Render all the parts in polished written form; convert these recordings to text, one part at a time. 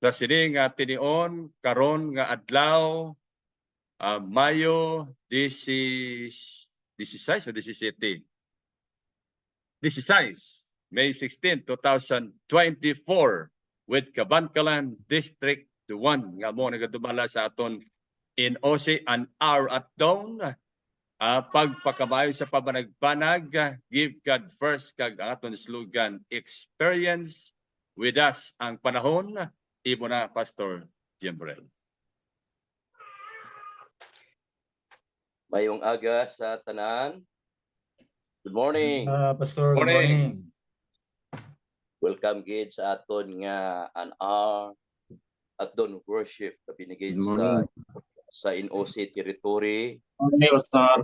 sa sini nga tinion karon nga adlaw Mayo 16 o 17. 16, May 16, 2024 with Cabancalan District 1 nga mo nagadumala sa aton in OC an hour at dawn pagpakamayo sa pabanagbanag give God first kag ang aton slogan experience with us ang panahon imo na Pastor Jimbrel. Mayong aga sa tanan. Good morning. Pastor, good morning. Welcome gid sa aton nga an hour at don worship na binigay sa NOC territory. Morning, Pastor.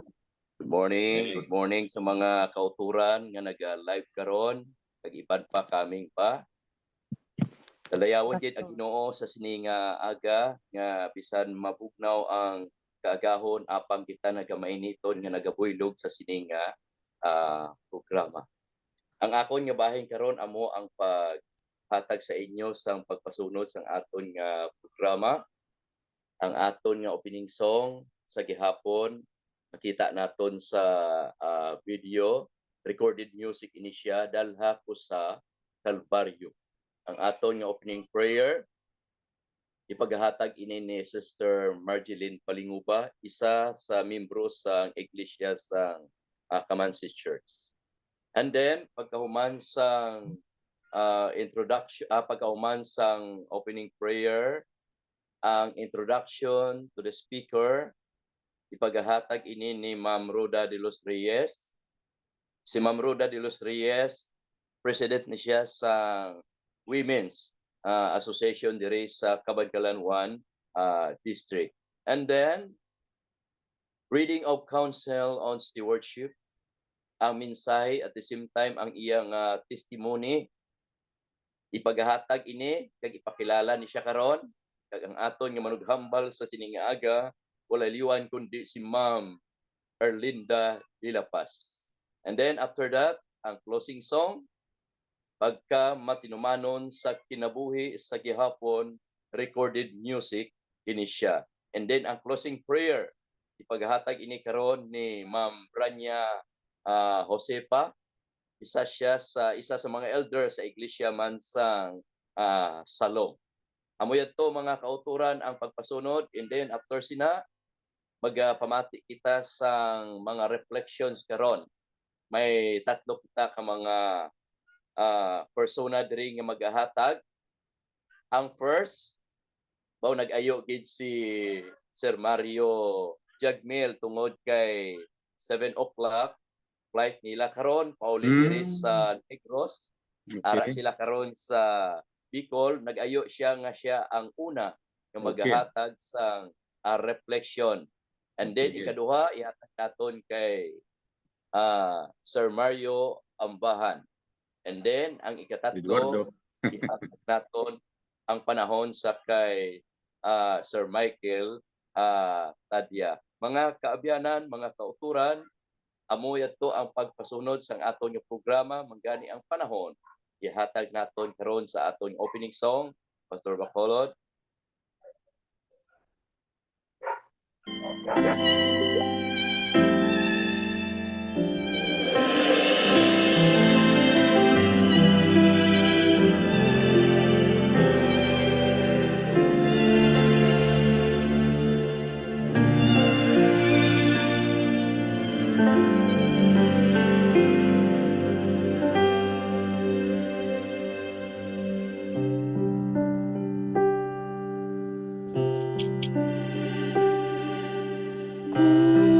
Good morning. Good morning sa mga kauturan nga naga-live karon. Kag-iban pa kaming pa. Dalayawon gid ang Ginoo sa sini nga aga nga bisan mabugnaw ang kaagahon apang kita nagamainiton nga nagabuylog sa sini nga programa. Ang akon nga bahin karon amo ang paghatag sa inyo sang pagpasunod sang aton nga programa. Ang aton nga opening song sa gihapon makita naton sa video, recorded music ini siya dalha ko sa Kalbaryo. Ang aton nga opening prayer ipaghatag ini ni Sister Marjeline Palinguba, isa sa membro sa iglesia sa Kamansis Church. And then pagkahuman sang pagkahuman sang opening prayer, ang introduction to the speaker ipaghatag ini ni Ma'am Roda de los Reyes. Si Ma'am Roda de los Reyes, president ni siya sa Women's Association diri sa Cabancalan 1 District. And then, reading of counsel on stewardship, ang mensahe at the same time ang iyang testimony, ipaghatag ini, kag ipakilala ni siya karon, kag ang aton nga manughambal sa sining aga, wala liwan kundi si Ma'am Erlinda de la Paz. And then after that, ang closing song, pagka matinumanon sa kinabuhi sa gihapon, recorded music kini siya. And then ang closing prayer ipaghatag ini karon ni Ma'am Branya Josepa, isa sa mga elder sa Iglesia Mansang Salong. Amoy ato mga kauturan ang pagpasunod, and then after sina magpamati kita sa mga reflections karon. May tatlo kita ka mga persona diri nga maghahatag. Ang first, nag-ayo gid si Sir Mario Jagmel tungod kay 7 o'clock flight nila karon pauli diri sa Negros. Ara sila karon sa Bicol, nag-ayo siya ang una nga maghahatag sa reflection. And then ikaduha ihatag naton kay Sir Mario Ambahan. And then, ang ikatatlo, ihatag naton ang panahon sa kay Sir Michael Tadia. Mga kaabyanan, mga kauturan, amoy ato ang pagpasunod sa aton yung programa, manggani ang panahon. Ihatag naton karon sa aton opening song, Pastor Bacolod. Ku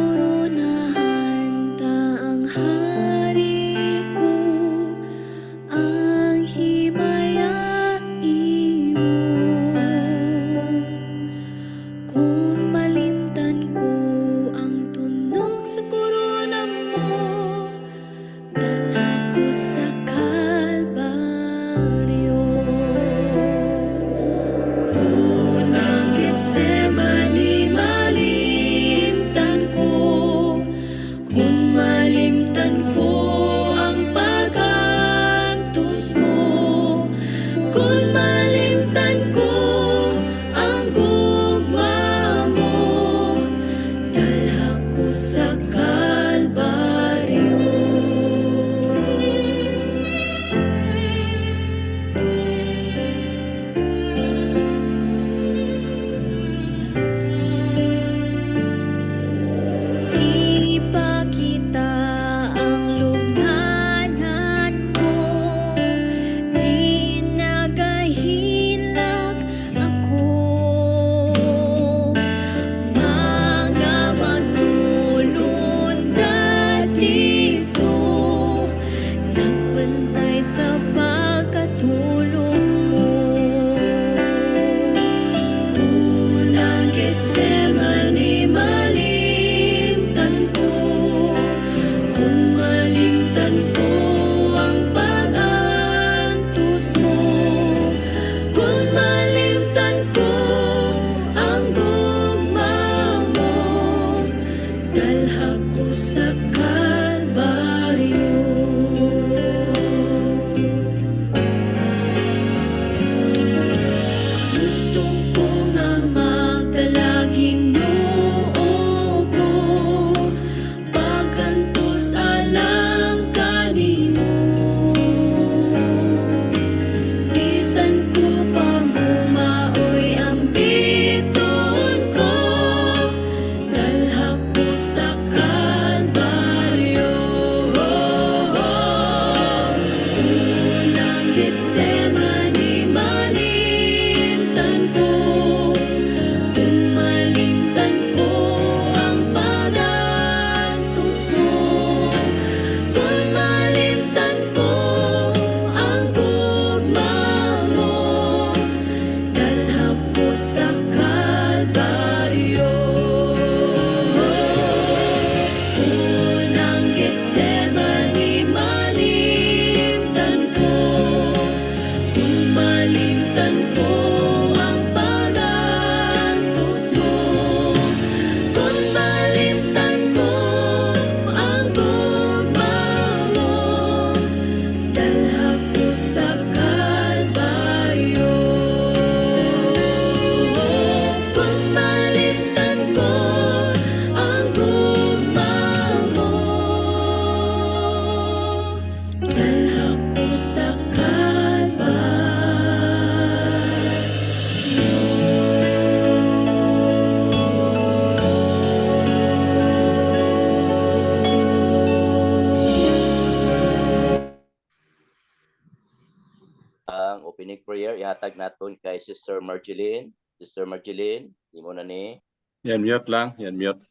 opening prayer ihatag naton kay Sister Marjeline. Sister Marjeline, imo na ni. Yan mute lang, yan mute.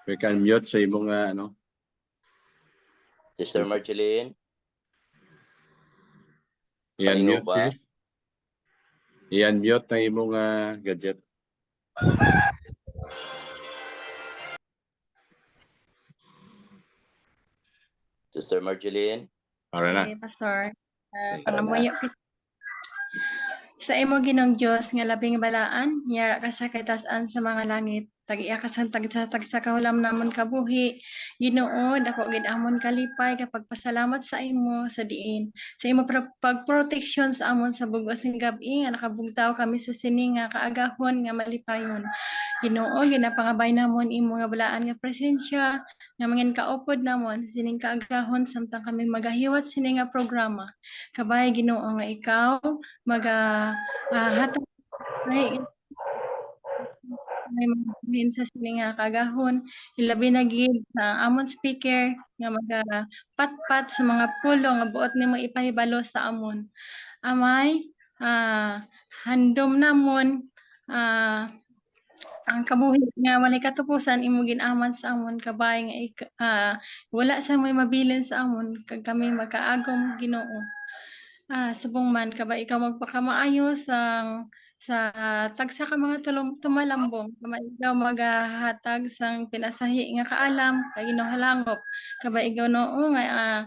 We can mute sa imong ano. Sister Marjeline, Yan Palingaw mute ba? sis. Yan mute na imong gadget. Sister Marjeline, Para na. Okay, Pastor. Okay. Pangamuyo sa imo Ginong Dios nga labing balaan, yara ka sa katasan sa mga langit. Tagiya ka sa tagsa kahulam namon kabuhi. Ginoo, dako gid amon kalipay kapag pasalamat sa imo sa diin. Sa imo pagproteksyon sa amon sa bugos ng gabi nga nakabugtaw kami sa sini nga kaagahon nga malipayon. Ginoo, ginapangabay namon imo nga balaan nga presensya nga mangin kaupod namon sa sining kaagahon samtang kami magahiwat sini nga programa. Kabay Ginoo nga ikaw hatag may mga sa sini nga kagahon ilabi na gid sa amon speaker nga patpat sa mga pulo nga buot nimo ipahibalo sa amon. Amay handom namon ang kabuhi nga walay katapusan imo ginaman sa amon kabay nga wala sa may mabilin sa amon kag kami magkaagom Ginoo. Subong man kabay ikaw magpakamaayo sa tagsa ka mga tumalambong kabay ikaw magahatag sang pinasahi nga kaalam kay ginuhalangop kabay ikaw Noo nga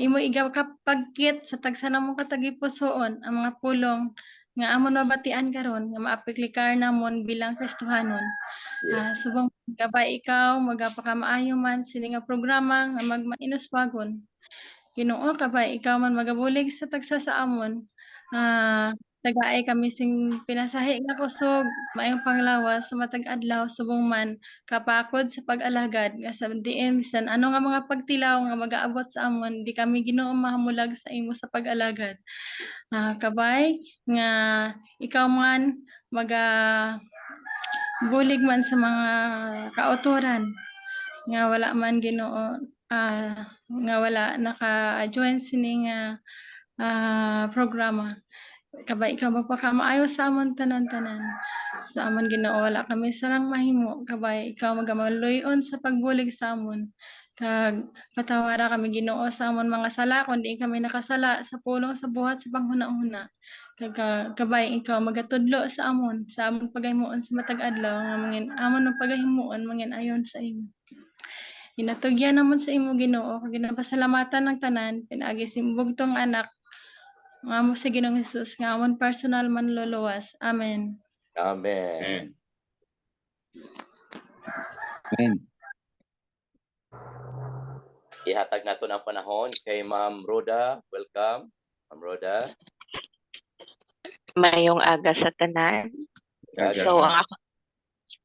imo igaw kapagkit sa tagsa namong katagipusoon ang mga pulong nga amon mabatian karon nga maaplikar namon bilang Kristohanon. Subong kabay ikaw magapakamaayo man sini nga programa nga magmainuswagon. Ginoo kabay ikaw man magabulig sa tagsa sa amon. Tagaay kami sing pinasahi nga kusog maayong panglawas sa matag adlaw subong man kapakod sa pag-alagad nga sa diin bisan ano nga mga pagtilaw nga magaabot sa amon di kami Ginoo mahamulag sa imo sa pag-alagad. Kabay nga ikaw man bulig man sa mga kauturan nga wala man Ginoo nga wala naka-join sini nga programa. Kabay ikaw magpakamaayo sa amon tanan-tanan. Sa amon Ginoo wala kami sarang mahimo kabay ikaw magamaluyon sa pagbulig sa amon. Kag patawara kami Ginoo sa amon mga sala kun di kami nakasala sa pulong sa buhat sa panghuna-huna. Kag kabay ikaw magatudlo sa amon pagaymoon sa matag adlaw nga mangin amon ang pagahimuon mangin ayon sa imo. Hinatugyan namon sa imo Ginoo kag ginapasalamatan ng tanan pinaagi sa bugtong anak nga mo sa Ginoong Hesus nga amon personal manluluwas. Amen. Amen. Amen. Ihatag naton ang panahon kay Ma'am Rhoda. Welcome, Ma'am Rhoda. Mayong aga sa tanan. Aga. So ang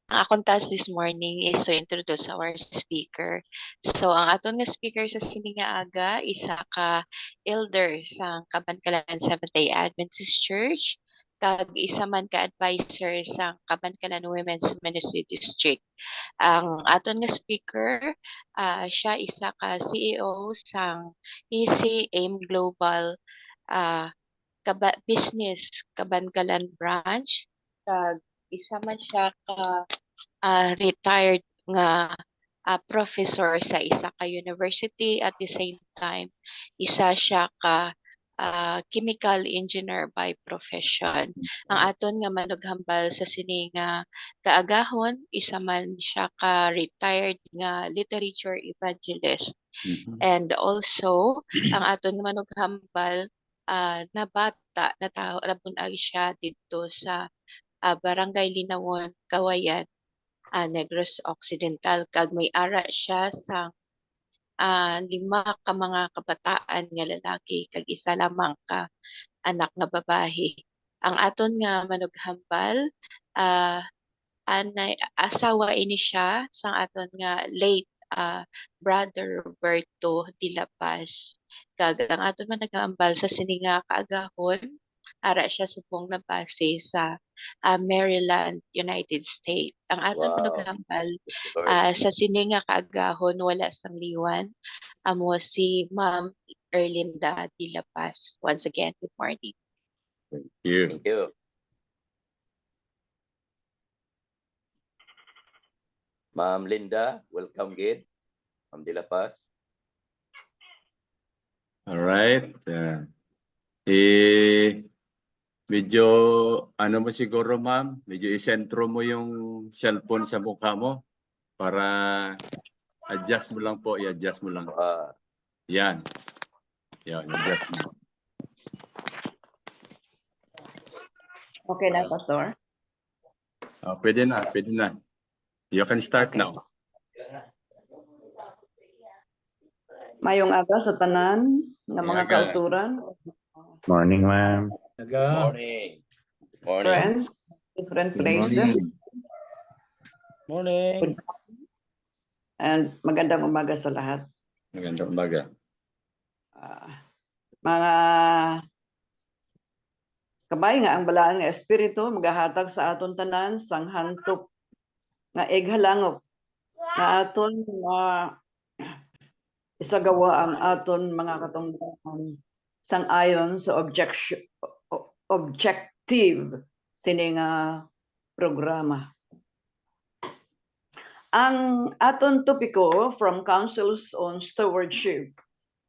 akong task this morning is to introduce our speaker. So ang aton nga speaker sa sini nga aga isa ka elder sa Kabankalan Seventh-day Adventist Church kag isa man ka advisor sa Kabankalan Women's Ministry District. Ang aton nga speaker siya isa ka CEO sang Easy Aim Global business Kabankalan branch kag isa man siya ka retired nga professor sa isa ka university at the same time isa siya ka chemical engineer by profession. Ang aton nga manughambal sa sini nga kaagahon isa man siya ka retired nga literature evangelist. And also ang aton manughambal na bata na tao labunag siya dito sa Barangay Linawon, Kawayan, Negros Occidental kag may ara siya sa 5 ka mga kabataan nga lalaki kag isa lamang ka anak nga babae. Ang aton nga manughambal asawa ini siya sa aton nga late brother Roberto de La Paz. Kag ang aton manughambal sa sini nga kaagahon ara siya subong na base sa Maryland, United States. Ang aton Wow. manughambal sa sini nga kaagahon wala sang liwan amo si Ma'am Erlinda de La Paz. Once again, good morning. Thank you. Thank you. Ma'am Linda, welcome again. Ma'am De La Paz. All right. Medyo, ano mo siguro ma'am, medyo isentro mo yung cellphone sa mukha mo para adjust mo lang po, i-adjust mo lang. Yan. Yan, adjust mo. Okay na, Pastor. Pwede na, pwede na. You can start Okay. now. Mayong aga sa tanan ng mga Aga. kauturan, Morning, ma'am. Morning. Morning. friends, different Good places, morning. and magandang umaga sa lahat. Magandang umaga. Mga kabay nga ang balaan nga espiritu magahatag sa aton tanan sang hantop nga ighalangop nga aton isagawa ang aton mga katungdanan sang ayon sa objective sining programa. Ang aton topiko from Councils on Stewardship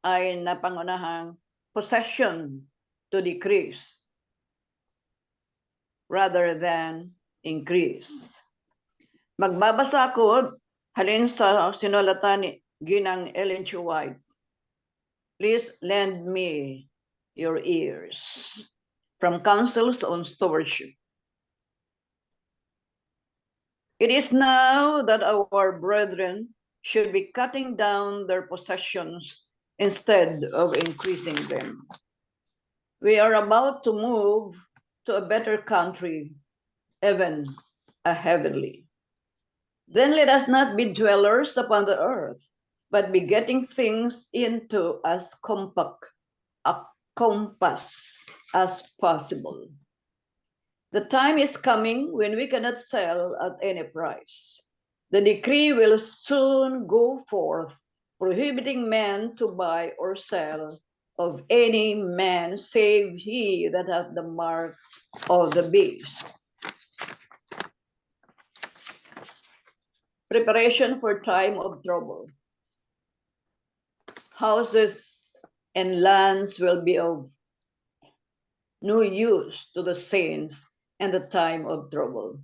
ay napangunahang possession to decrease rather than increase. Magbabasa ko halin sa sinulatan ni Ginang Ellen G. White. Please lend me your ears. From Councils on Stewardship. It is now that our brethren should be cutting down their possessions instead of increasing them. We are about to move to a better country, even a heavenly. Then let us not be dwellers upon the earth, but be getting things into as compact a compass as possible. The time is coming when we cannot sell at any price. The decree will soon go forth, prohibiting men to buy or sell of any man save he that hath the mark of the beast. Preparation for time of trouble. Houses and lands will be of no use to the saints in the time of trouble.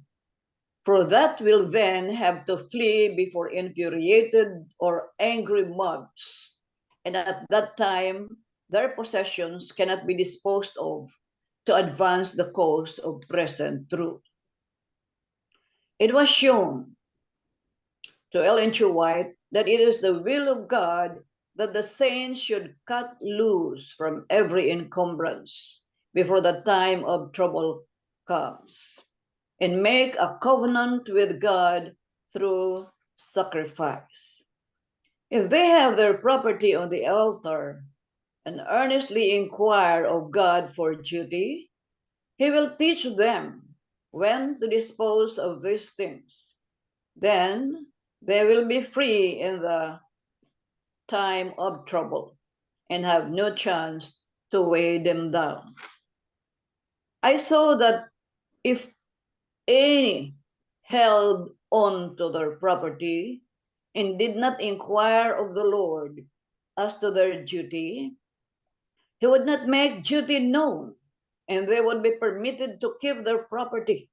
For that will then have to flee before infuriated or angry mobs. And at that time, their possessions cannot be disposed of to advance the cause of present truth. It was shown to Ellen G. White that it is the will of God that the saints should cut loose from every encumbrance before the time of trouble comes and make a covenant with God through sacrifice. If they have their property on the altar and earnestly inquire of God for duty, he will teach them when to dispose of these things. Then they will be free in the time of trouble and have no chance to weigh them down. I saw that if any held on to their property and did not inquire of the Lord as to their duty, he would not make duty known, and they would be permitted to keep their property.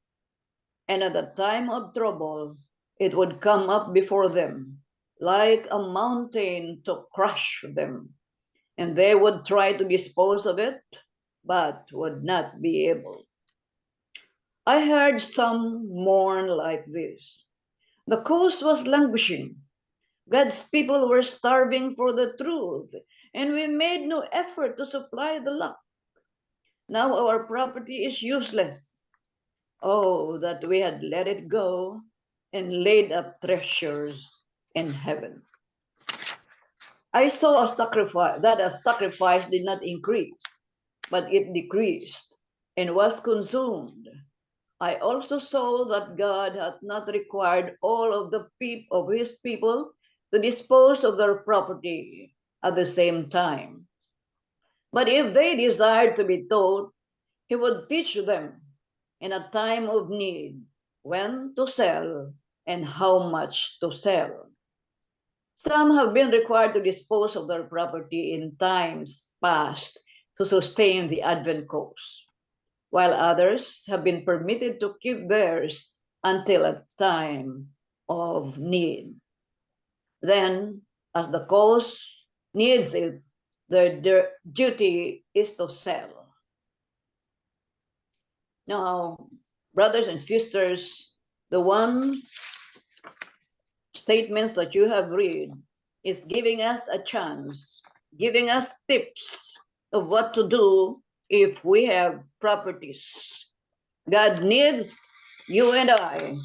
And at the time of trouble, it would come up before them like a mountain to crush them, and they would try to dispose of it, but would not be able. I heard some mourn like this. The coast was languishing. God's people were starving for the truth, and we made no effort to supply the lack. Now our property is useless. Oh, that we had let it go and laid up treasures in heaven. I saw a sacrifice did not increase, but it decreased and was consumed. I also saw that God hath not required all of his people to dispose of their property at the same time. But if they desired to be taught, he would teach them in a time of need when to sell and how much to sell. Some have been required to dispose of their property in times past to sustain the Advent cause, while others have been permitted to keep theirs until a time of need. Then, as the cause needs it, their duty is to sell. Now, brothers and sisters, the one statements that you have read is giving us a chance, giving us tips of what to do if we have properties. God needs you and I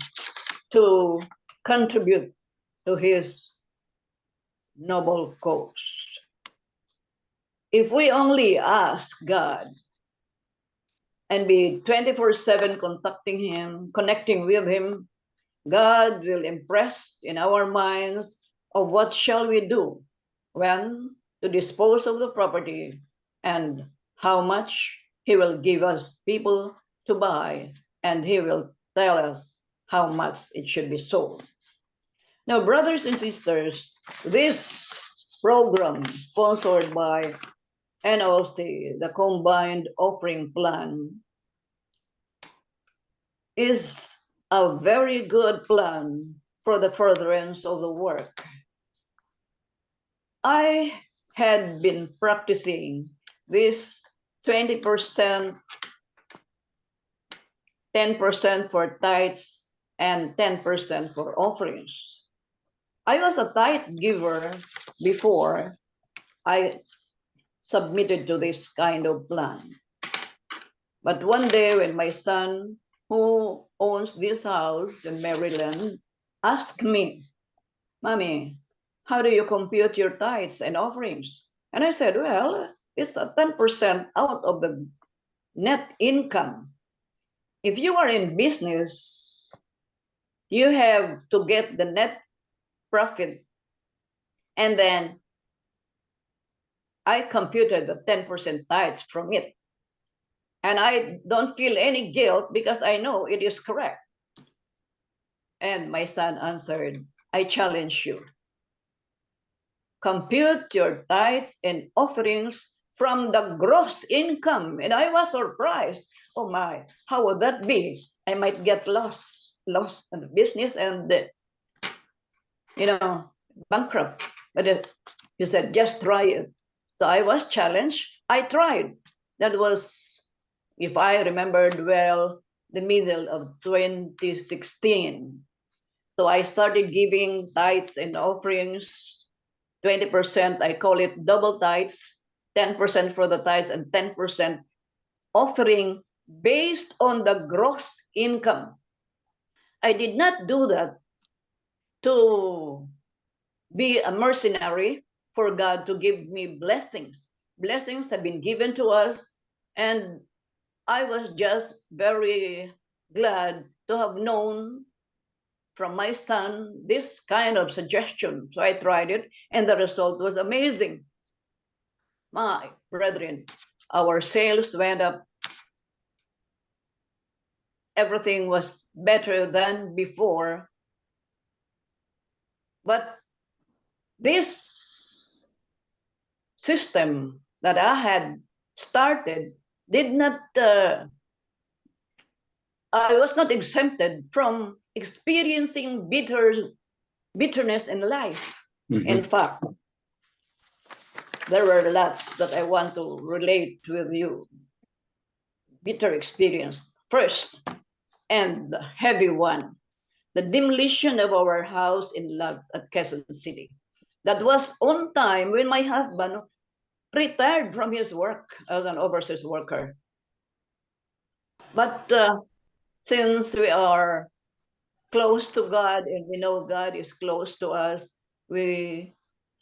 to contribute to his noble cause. If we only ask God and be 24/7 contacting him, connecting with him, God will impress in our minds of what shall we do when to dispose of the property and how much he will give us people to buy, and he will tell us how much it should be sold. Now, brothers and sisters, this program sponsored by NOC, the Combined Offering Plan, is a very good plan for the furtherance of the work. I had been practicing this 20%, 10% for tithes, and 10% for offerings. I was a tithe giver before I submitted to this kind of plan. But one day when my son, who owns this house in Maryland, asked me, "Mommy, how do you compute your tithes and offerings?" And I said, well, it's a 10% out of the net income. If you are in business, you have to get the net profit. And then I computed the 10% tithes from it. And I don't feel any guilt because I know it is correct. And my son answered, I challenge you. Compute your tithes and offerings from the gross income. And I was surprised. Oh my, how would that be? I might get lost in the business and, bankrupt. But he said, just try it. So I was challenged. I tried. That was, if I remembered well, the middle of 2016. So I started giving tithes and offerings, 20%, I call it double tithes, 10% for the tithes and 10% offering based on the gross income. I did not do that to be a mercenary for God to give me blessings. Blessings have been given to us, and I was just very glad to have known from my son this kind of suggestion. So I tried it, and the result was amazing. My brethren, our sales went up. Everything was better than before. But this system that I had started did not, I was not exempted from experiencing bitterness in life. In fact, there were lots that I want to relate with you. Bitter experience. First, and the heavy one, the demolition of our house in Lag at Quezon City. That was on time when my husband retired from his work as an overseas worker. But since we are close to God and we know God is close to us, we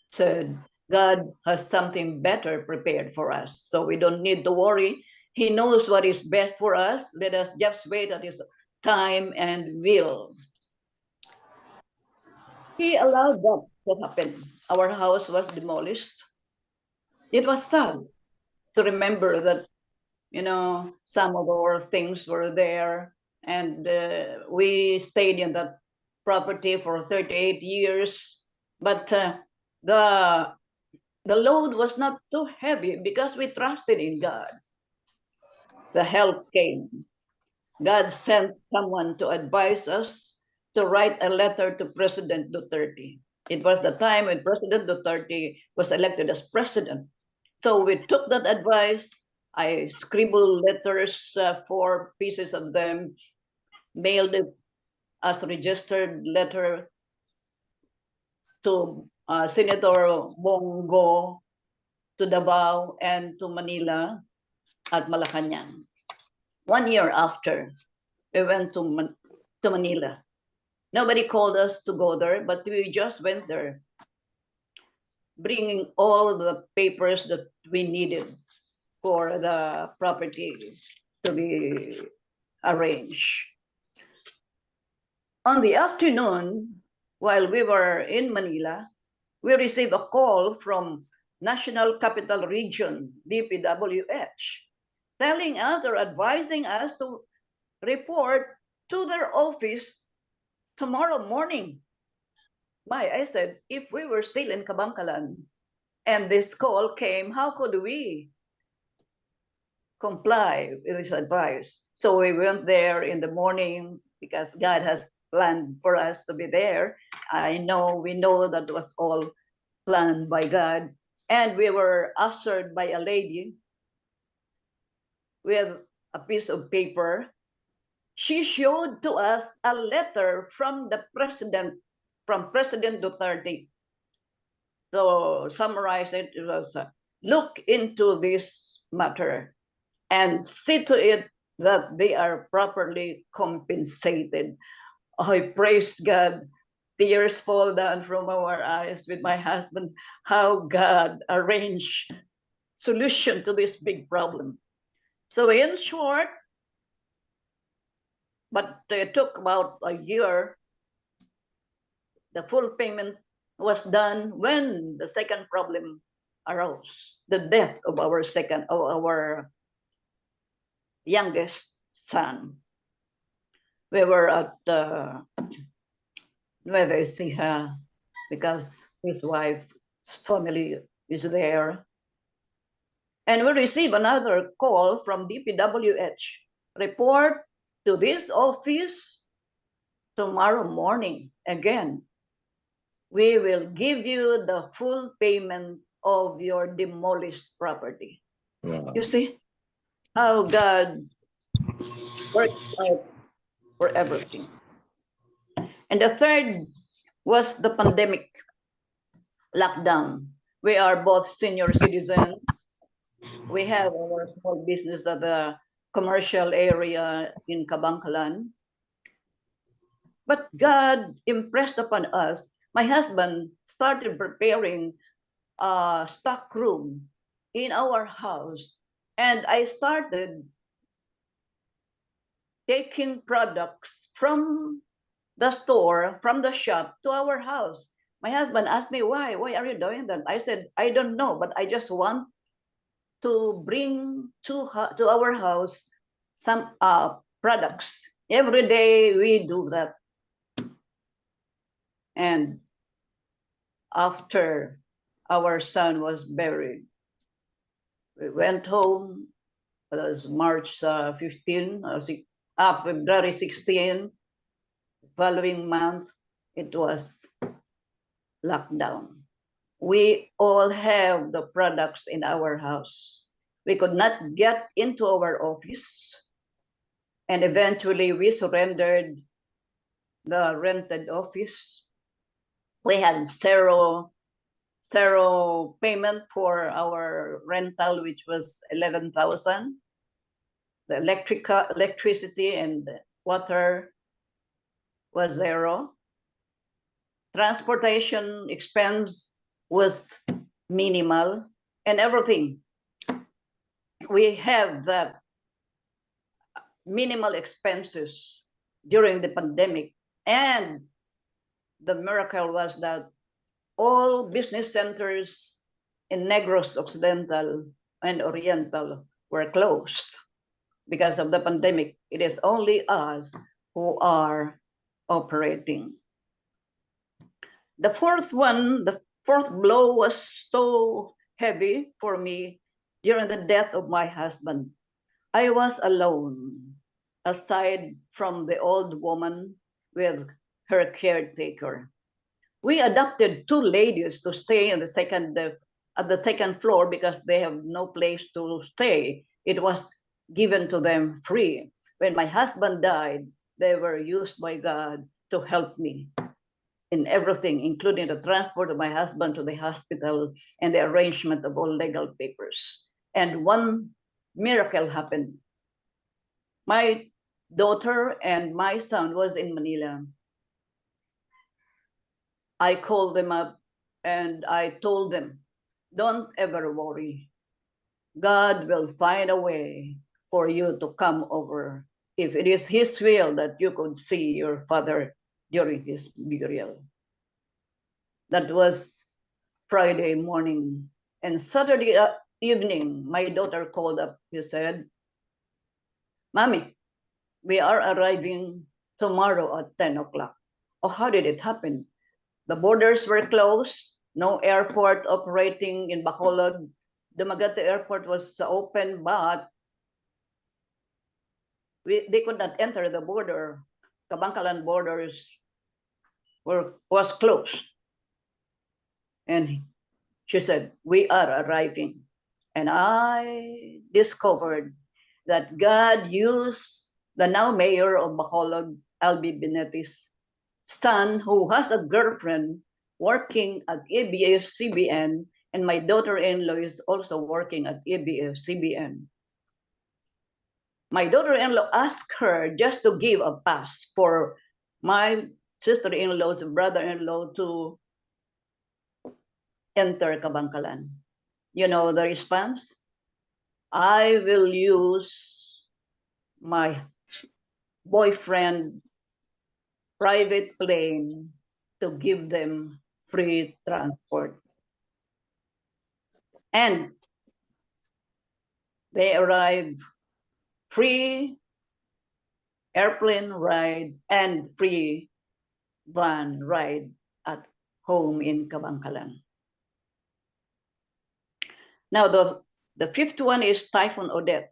said God has something better prepared for us. So we don't need to worry. He knows what is best for us. Let us just wait at his time and will. He allowed that to happen. Our house was demolished. It was sad to remember that some of our things were there, and we stayed in that property for 38 years. But the load was not so heavy because we trusted in God. The help came. God sent someone to advise us to write a letter to President Duterte. It was the time when President Duterte was elected as president. So we took that advice. I scribbled letters, 4 pieces of them, mailed it as a registered letter to Senator Bongo, to Davao, and to Manila at Malacanang. 1 year after, we went to Manila. Nobody called us to go there, but we just went there, bringing all the papers that we needed for the property to be arranged. On the afternoon, while we were in Manila, we received a call from National Capital Region, DPWH, telling us or advising us to report to their office tomorrow morning. I said, if we were still in Kabankalan and this call came, how could we comply with this advice? So we went there in the morning because God has planned for us to be there. We know that was all planned by God. And we were ushered by a lady with a piece of paper. She showed to us a letter from the president, from President Duterte. So summarize it, it was look into this matter and see to it that they are properly compensated. I praise God. Tears fall down from our eyes with my husband, how God arranged solution to this big problem. So in short, but it took about a year. The full payment was done when the second problem arose, the death of our youngest son. We were at Nueva Ecija because his wife's family is there. And we received another call from DPWH. Report to this office tomorrow morning. Again, we will give you the full payment of your demolished property. Wow. You see how God works out for everything. And the third was the pandemic lockdown. We are both senior citizens. We have our small business at the commercial area in Kabankalan. But God impressed upon us. My husband started preparing a stock room in our house, and I started taking products from the store, from the shop to our house. My husband asked me, why are you doing that? I said, I don't know, but I just want to bring to our house some products. Every day we do that. And after our son was buried, we went home. It was March 15, February 16. Following month, it was lockdown. We all have the products in our house. We could not get into our office. And eventually we surrendered the rented office. We had zero payment for our rental, which was 11,000. The electricity and water was zero. Transportation expense was minimal, and everything. We have that minimal expenses during the pandemic. And the miracle was that all business centers in Negros Occidental and Oriental were closed because of the pandemic. It is only us who are operating. The fourth blow was so heavy for me during the death of my husband. I was alone, aside from the old woman with her caretaker. We adopted two ladies to stay at the second floor because they have no place to stay. It was given to them free. When my husband died, they were used by God to help me in everything, including the transport of my husband to the hospital and the arrangement of all legal papers. And one miracle happened. My daughter and my son was in Manila. I called them up and I told them, don't ever worry. God will find a way for you to come over if it is His will that you could see your father during his burial. That was Friday morning. And Saturday evening, my daughter called up. She said, Mommy, we are arriving tomorrow at 10 o'clock. Oh, how did it happen? The borders were closed, no airport operating in Bacolod. Dumaguete Airport was open, but they could not enter the border. Kabangkalan borders was closed. And she said, we are arriving. And I discovered that God used the now mayor of Bacolod, Albi Benetti's son, who has a girlfriend working at ABS-CBN, and my daughter-in-law is also working at ABS-CBN. My daughter-in-law asked her just to give a pass for my sister-in-law's brother-in-law to enter Kabangkalan. You know the response? I will use my boyfriend private plane to give them free transport. And they arrive free airplane ride and free van ride at home in Kabangkalan. Now the fifth one is Typhoon Odette.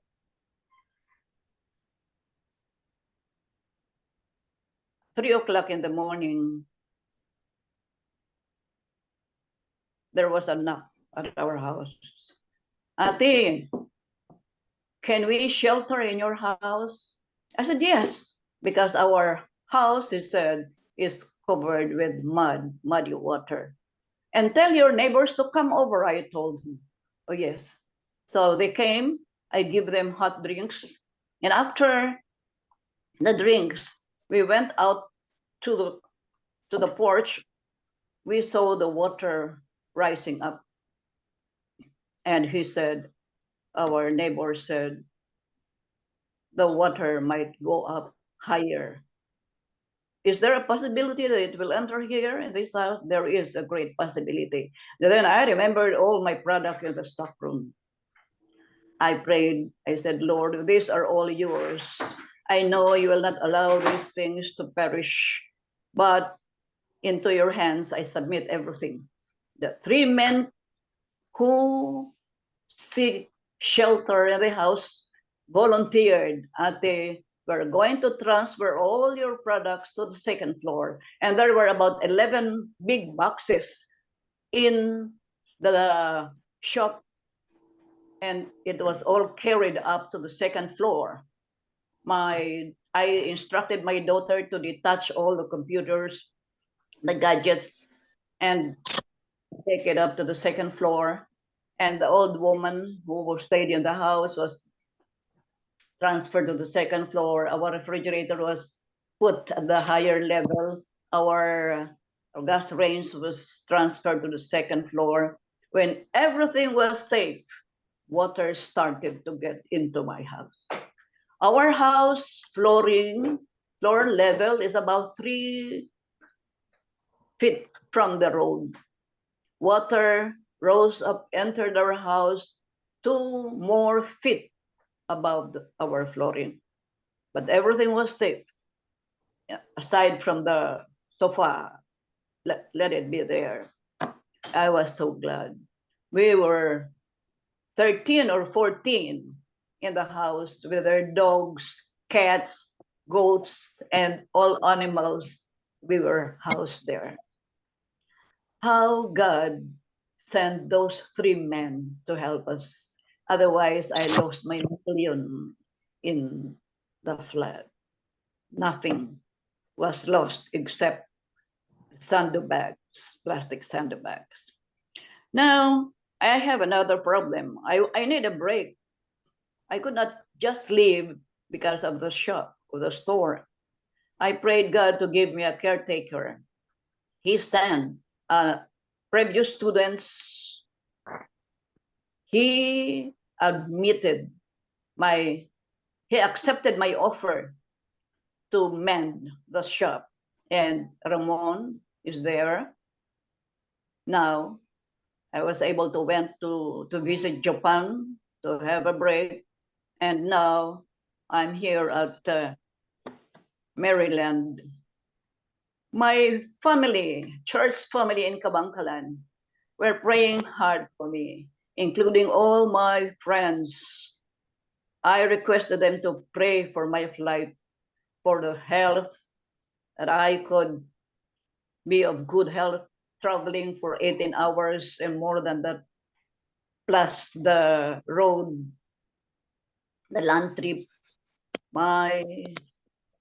At 3 o'clock in the morning, there was a knock at our house. Ate, can we shelter in your house? I said, yes, because our house, he said, is covered with muddy water. And tell your neighbors to come over, I told him. Oh, yes. So they came, I give them hot drinks. And after the drinks, we went out to the porch. We saw the water rising up. And he said, our neighbor said, the water might go up higher. Is there a possibility that it will enter here in this house? There is a great possibility. Then I remembered all my product in the stockroom. I prayed, I said, Lord, these are all yours. I know you will not allow these things to perish, but into your hands I submit everything. The 3 men who seek shelter in the house volunteered at we're going to transfer all your products to the second floor. And there were about 11 big boxes in the shop, and it was all carried up to the second floor. I instructed my daughter to detach all the computers, the gadgets, and take it up to the second floor. And the old woman who stayed in the house was transferred to the second floor. Our refrigerator was put at the higher level. Our gas range was transferred to the second floor. When everything was safe, water started to get into my house. Our house floor level is about 3 feet from the road. Water rose up, entered our house 2 more feet above our flooring. But everything was safe. Yeah, aside from the sofa, let it be there. I was so glad. We were 13 or 14 in the house with their dogs, cats, goats, and all animals. We were housed there. How God sent those 3 men to help us. Otherwise, I lost my million in the flood. Nothing was lost except sandbags, plastic sandbags. Now, I have another problem. I need a break. I could not just leave because of the shop or the store. I prayed God to give me a caretaker. He sent previous students. He he accepted my offer to mend the shop. And Ramon is there. Now, I was able to went to visit Japan to have a break. And now I'm here at Maryland. My family, church family in Kabangkalan, were praying hard for me, including all my friends. I requested them to pray for my flight, for the health, that I could be of good health, traveling for 18 hours and more than that, plus the road, the land trip. My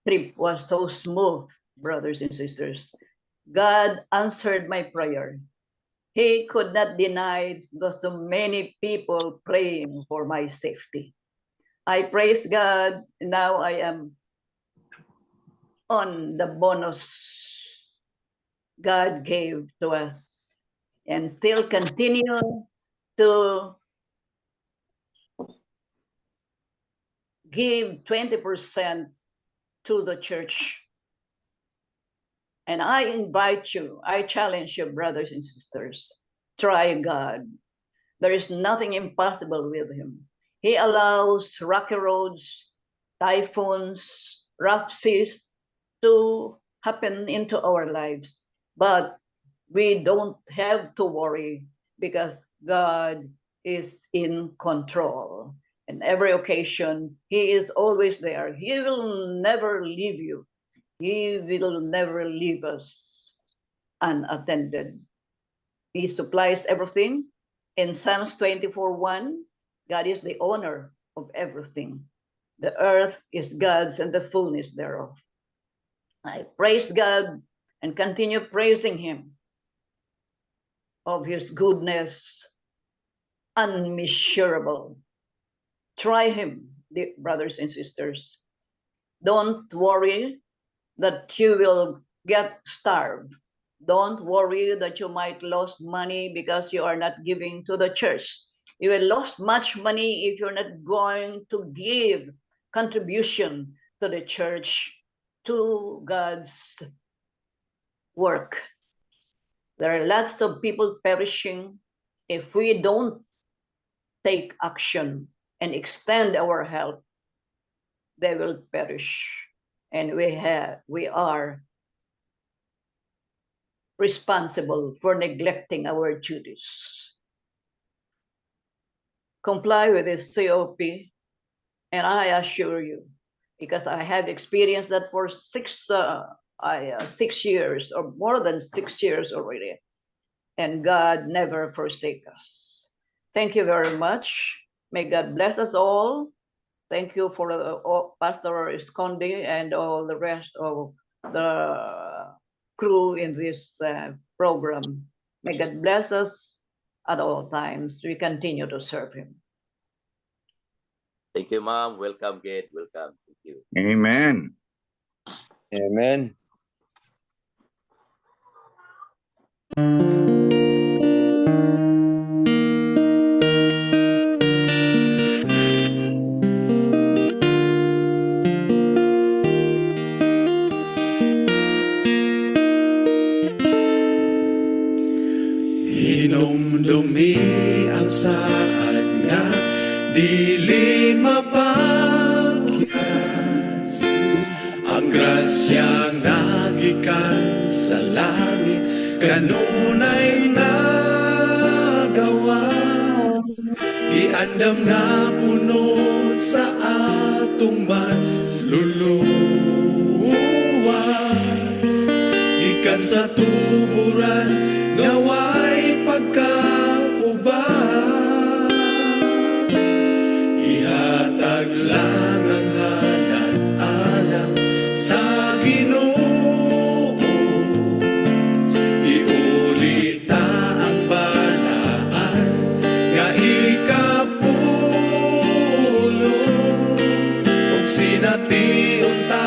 trip was so smooth, brothers and sisters. God answered my prayer. He could not deny the so many people praying for my safety. I praise God. Now I am on the bonus God gave to us and still continue to give 20% to the church. And I invite you, I challenge you, brothers and sisters, try God. There is nothing impossible with him. He allows rocky roads, typhoons, rough seas to happen into our lives. But we don't have to worry because God is in control. And every occasion, he is always there. He will never leave you. He will never leave us unattended. He supplies everything. In Psalms 24:1, God is the owner of everything. The earth is God's and the fullness thereof. I praise God and continue praising him of his goodness, unmeasurable. Try him, brothers and sisters. Don't worry that you will get starved. Don't worry that you might lose money because you are not giving to the church. You will lose much money if you're not going to give contribution to the church, to God's work. There are lots of people perishing if we don't take action and extend our help. They will perish, and we are responsible for neglecting our duties. Comply with this COP, and I assure you, because I have experienced that for 6 years or more than 6 years already, and God never forsake us. Thank you very much. May God bless us all. Thank you for Pastor Esconde and all the rest of the crew in this program. May God bless us at all times. We continue to serve him. Thank you, ma'am. Welcome, Gate. Welcome. Thank you. Amen. Amen. Hinumdumi ang saad nga dili mapa grasya nagikan sa langit kanunay nagawa giandam na puno sa atong manluluwas gikan sa tuburan ngaway pagkakubas ihatag lang ang hanat-alam sa Ginoo iulita ang balaan nga ikapulo ug sination ta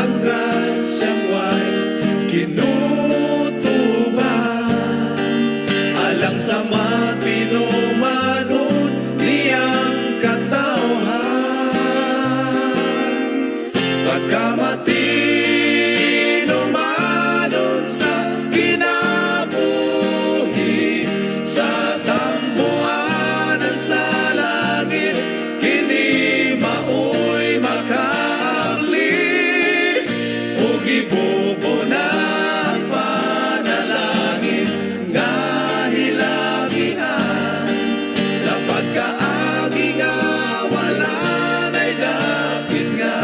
ang grasyang way kinutuban alang sa matinumanon niyang katawhan pagkamatinumanon sa kinabuhi sa tambuhanan sa langit kini maoy makaabli ug ibubuna ang panalangin nga hilabihan sa pagkaagi nga wala na'y dapit nga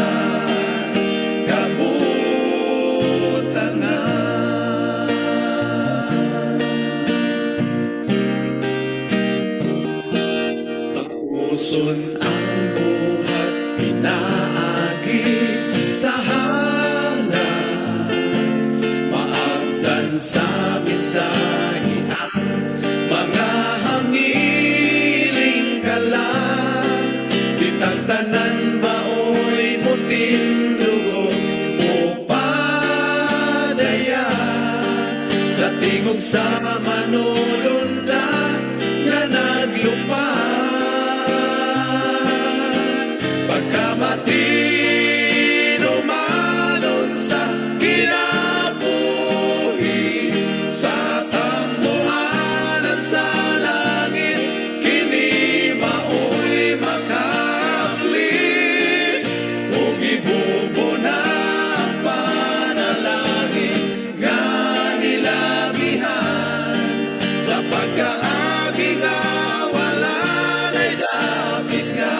puson ang buhat pinaagi sa hala maabdan sa minsahi ang mga hangiling kalang kitang tanan maoy muting dugo o padaya sa tingog sa manulundan nga naglupad pagkamatinumanon sa kinabuhi sa tambuhanan sa langit kini maoy makaabli ug ibubuna ang panalangin nga hilabihan sa pagkaagi nga wala na'y dapit nga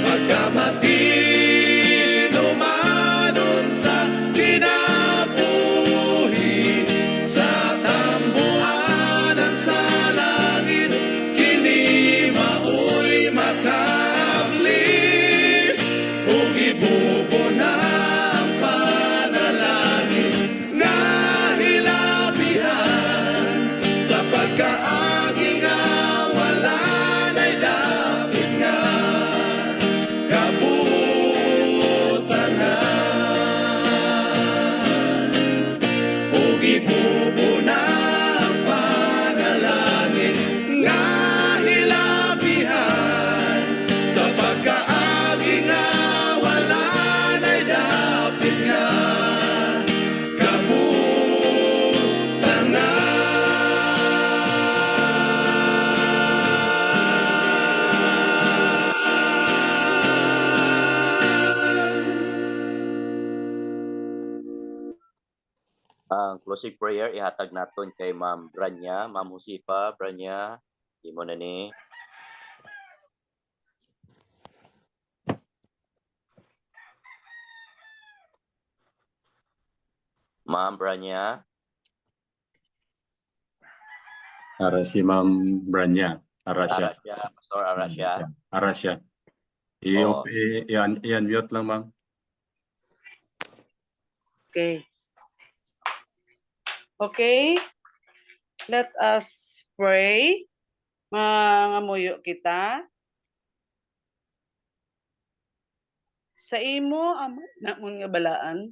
pagkamatinumanon sa kinabuhi sa tambuhanan sa langit kini maoy makaabli ug ibubuna ang panalangin nga hilabihan sa pagkaagi nga wala na'y dapit nga ug ibubuna ang panalangin nga hilabihan sa pagkaagi nga wala na'y dapit nga Ang closing prayer ihatag naton kay Ma'am Branya, Ma'am Josefa Branya, imo na ni. Ma'am Branya, Para si Ma'am Branya. Arasya. Arasya, Pastor Arasya. Arasya. Oo. I-unmute lang, ma'am. Okay. Okay. Let us pray. Mangamuyo kita. Sa imo amon namon nga balaan.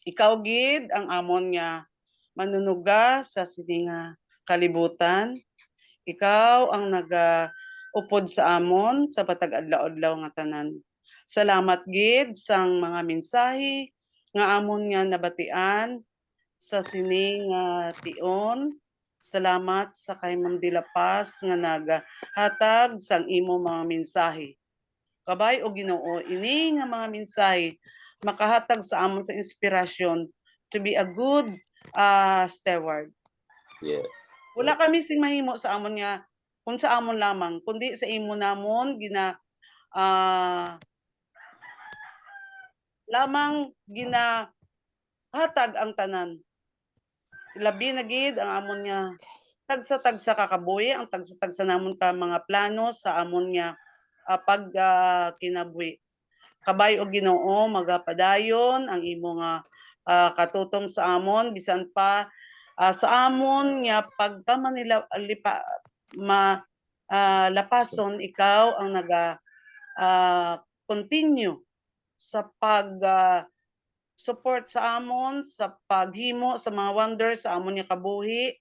Ikaw gid ang amon nga manunuga sa sininga kalibutan. Ikaw ang upod sa amon sa patag adlaw-adlaw nga tanan. Salamat gid sang mga mensahe nga amon nga nabatian sa sining tion Salamat sa kay Ma'am De La Paz nga nagahatag sang imo mga mensahe. Kabay o Ginoo, ini nga mga mensahe makahatag sa amon sa inspirasyon to be a good steward. Yeah. Wala kami sing mahimo sa amon nga kung sa amon lamang, kundi sa imo namon lamang ginahatag ang tanan. Labi na gid ang amon nga tagsa-tagsa kakabuhi, ang tagsa-tagsa namon ka mga plano sa amon nga kinabuhi. Kabay o Ginoo, magapadayon ang imo nga katutom sa amon bisan pa sa amon nga pagka manila lapason ikaw ang continue sa pag support sa amon sa paghimo sa mga wonder sa amon nga kabuhi.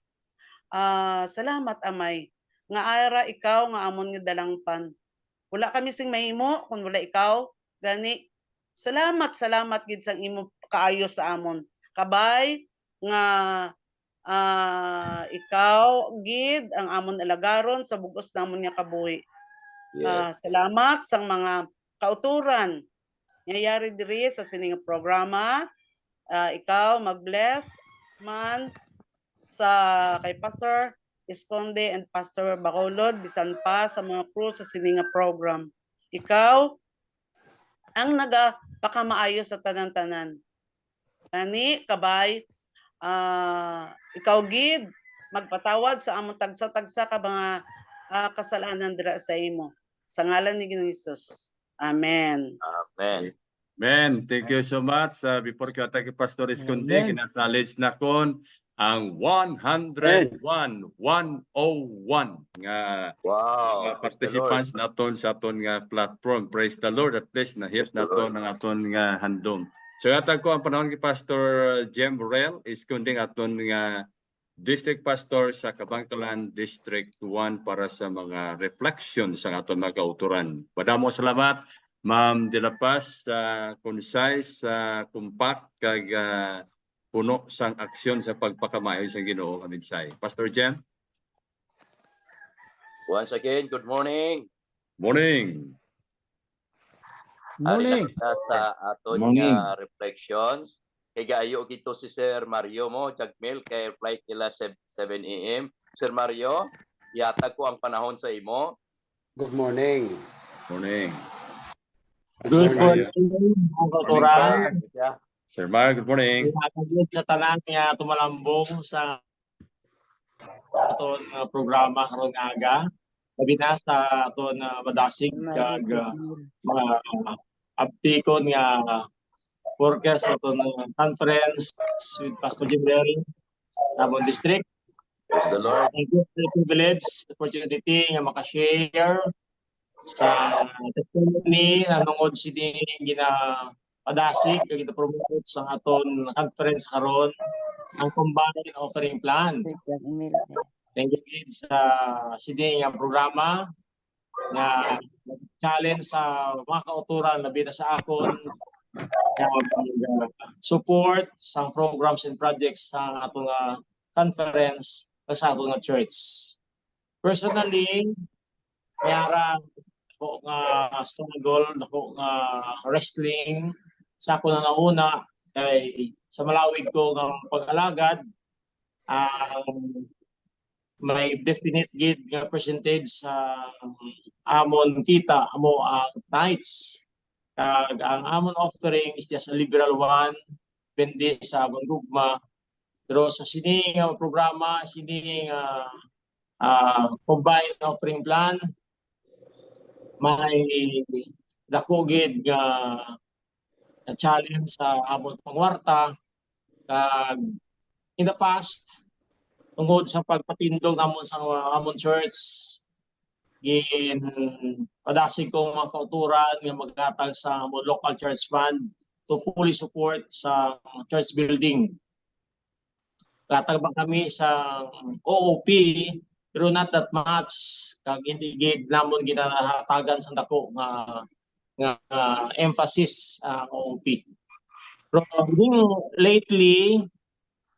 Salamat Amay nga ara ikaw nga amon nga dalangpan. Wala kami sing mahimo kung wala ikaw gani. Salamat gid sang imo kaayo sa amon. Kabay nga ikaw gid ang amon alagaron sa bugos namon nga kabuhi. Yes. Salamat sang mga kauturan nangyayari diri sa sining programa. Ikaw mag-bless man sa kay Pastor Esconde and Pastor Bacolod bisan pa sa mga crew sa sining program. Ikaw ang nagapakamaayo sa tanan-tanan. Gani kabay ikaw gid magpatawad sa among tagsa-tagsa ka mga kasalanan dira sa imo. Sa ngalan ni Ginoong Hesus. Amen. Amen. Man, thank you so much. Before ko atake Pastor Esconde, kina-acknowledge na kon ang 101 nga Wow. participants naton sa aton nga platform. Praise the Lord, at least na-hit naton ang aton nga handom. So atag ko ang panahon ni Pastor Jem Burrell, Esconde aton nga District Pastor sa Kabangkalan District 1 para sa mga reflection sa aton mga kauturan. Madamo salamat Ma'am De La Paz sa concise, compact kag puno sang aksyon sa pagpakamayo sa Ginoo nga mensahe. Pastor Jem. Once again, good morning. Morning. Morning. Sa aton Morning. nga reflections. Kay gaayo gito si Sir Mario mo, Jagmel, kay flight nila 7 AM. Sir Mario, ihatag ko ang panahon sa imo. Good morning. Morning. Good morning, mga kauturan. Sir Mar, good morning. Sa tanan nga tumalambong sa aton programa karon nga aga. Labi na sa aton madasig kag mga abtikon nga workers sa aton conference with Pastor Jibril sa among district. Praise the Lord. Thank you for the privilege, the opportunity nga makashare sa testimony na nungod sini ginapadasig kag gina-promote sa aton conference karon ang combined offering plan. Thank you gid sa sini nga programa na challenge sa mga kauturan labi na sa akon support sa programs and projects sa aton conference sa aton church. Personally, mayara ako nga struggle, ako nga wrestling sa ako nga una kay sa malawig ko nga pag-alagad may definite gid nga percentage sa amon kita amo ang tithes. Kag ang amon offering is just a liberal one depende sa amon gugma. Pero sa sini nga programa, sini nga combined offering plan, may dako gid nga challenge sa amon pangwarta kag in the past tungod sa pagpatindog namon sa amon church gin padasig ko mga kauturan nga maghatag sa amon local church fund to fully support sa church building. Katag ba kami sa OOP pero not that much kag hindi gid namon ginahatagan sa dako nga emphasis ang OOP. Pero lately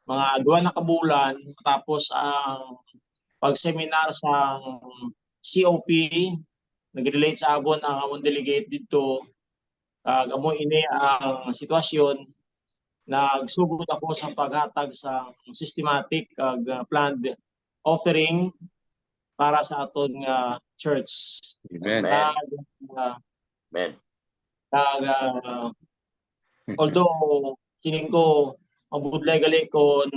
mga 2 na kabulan tapos ang pag-seminar sa COP nag-relate sa abon ang among delegate dito amo ini ang sitwasyon nagsugod ako sa paghatag sa systematic planned offering para sa aton nga church. Amen. Amen. Although sining ko mabudlay gali kon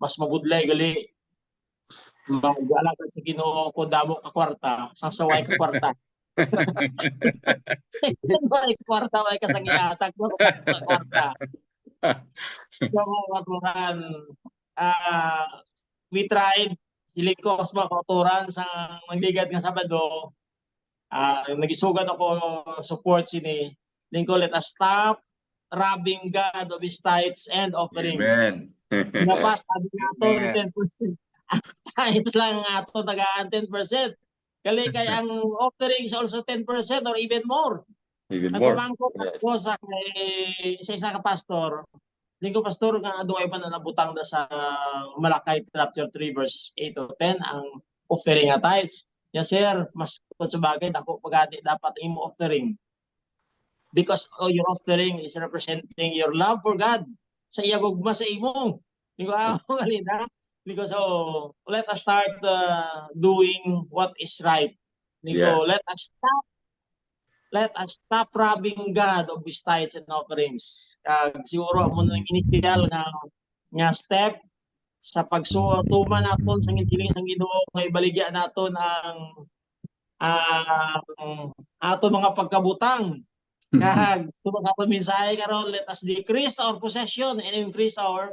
mas mabudlay gali mag-alagad sa Ginoo kung damo ka kwarta sang saway ka kwarta. Saway ka kwarta way ka sang ihatag mo ka kwarta. So maturan we tried siling ko sa mga kauturan sa mandigad nga Sabado nagisugan ako support sini lingko let us stop robbing God of His tithes and offerings. Amen. Napas sabi natin 10%. Tithes lang ato tagaan 10%. Kali kay ang offering is also 10% or even more. Even more. Nagpamangko ako sa isa ka pastor. Lingko pastor nga aduay pa na nabutang da sa Malakay chapter 3 verse 8 to 10 ang offering nga tithes. Yes sir, mas kung sa bagay dako pagati dapat imo offering. Because your offering is representing your love for God. Sa iya gugma sa imo. Lingko ako galina. Because let us start doing what is right. Lingko, let us stop robbing God of His tithes and offerings. Siguro mo nang initial nga step sa pagsutuman naton sa injiling sang Ginoo kay baligya naton ang ato mga pagkabutang. Kag tubag aton mensahe karon let us decrease our possession and increase our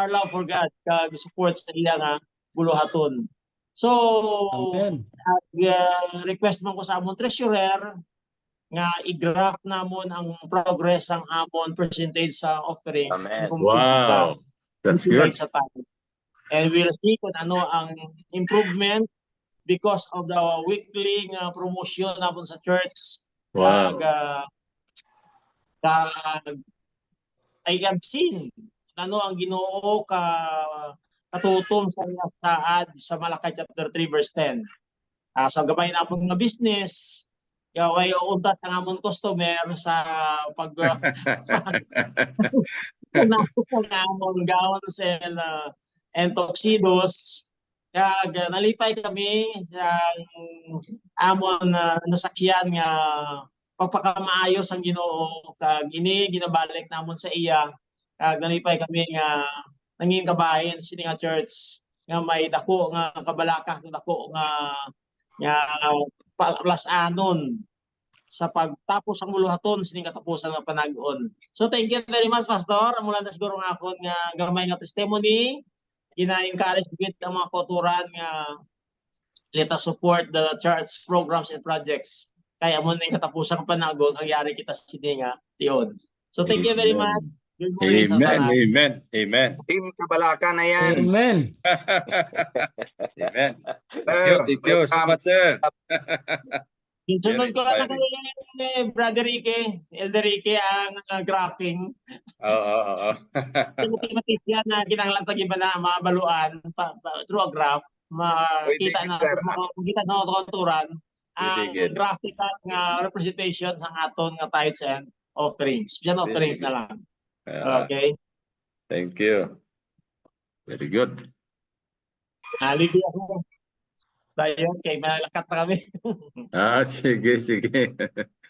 love for God kag support sa iya nga buluhaton. So request man ko sa amon treasurer nga i-graph namon ang progress ang amon percentage sa offering. Amen. Wow. That's good. Sa time. And we'll see kung ano ang improvement because of the weekly nga promotion namon sa church. Wow. I have seen ano ang Ginoo katutom sa saad sa Malakay chapter 3 verse 10. Sa gabay namon nga business, way untat ang amon customer sa pag amon gowns and tuxedos. Kag nalipay kami sa amon nasaksiyan nga pagpakamaayos ang Ginoo kag ini ginabalik namon sa iya kag nalipay kami nga nangin kabahin sini nga church nga may dako nga kabalaka dako nga plasanon sa pagtapos ang muluhaton sini katapusan nga panag-on. So thank you very much pastor. Mula na siguro nga ako nga gamay nga testimony gina-encourage gid ang mga kauturan nga let us support the church programs and projects. Kaya mo ning katapusang panagod ang yari kita sini nga tiyon. So thank you very much. Good morning sa tanan. Amen. Amen. Team Kabalaka na yan. Amen. Amen. Thank you so much, sir. Sunod ko lang kay Brother Ricky, Elder Ricky ang graphing. Oo. Mathematician na kinahanglan tag iba na mabaluan through a graph, makita na makita na kauturan ang graphical nga representation sa aton nga tithes and offerings. Yan offerings na lang. Okay. Thank you. Very good. Haligi ako. Tayo kay malakat na kami. Sige.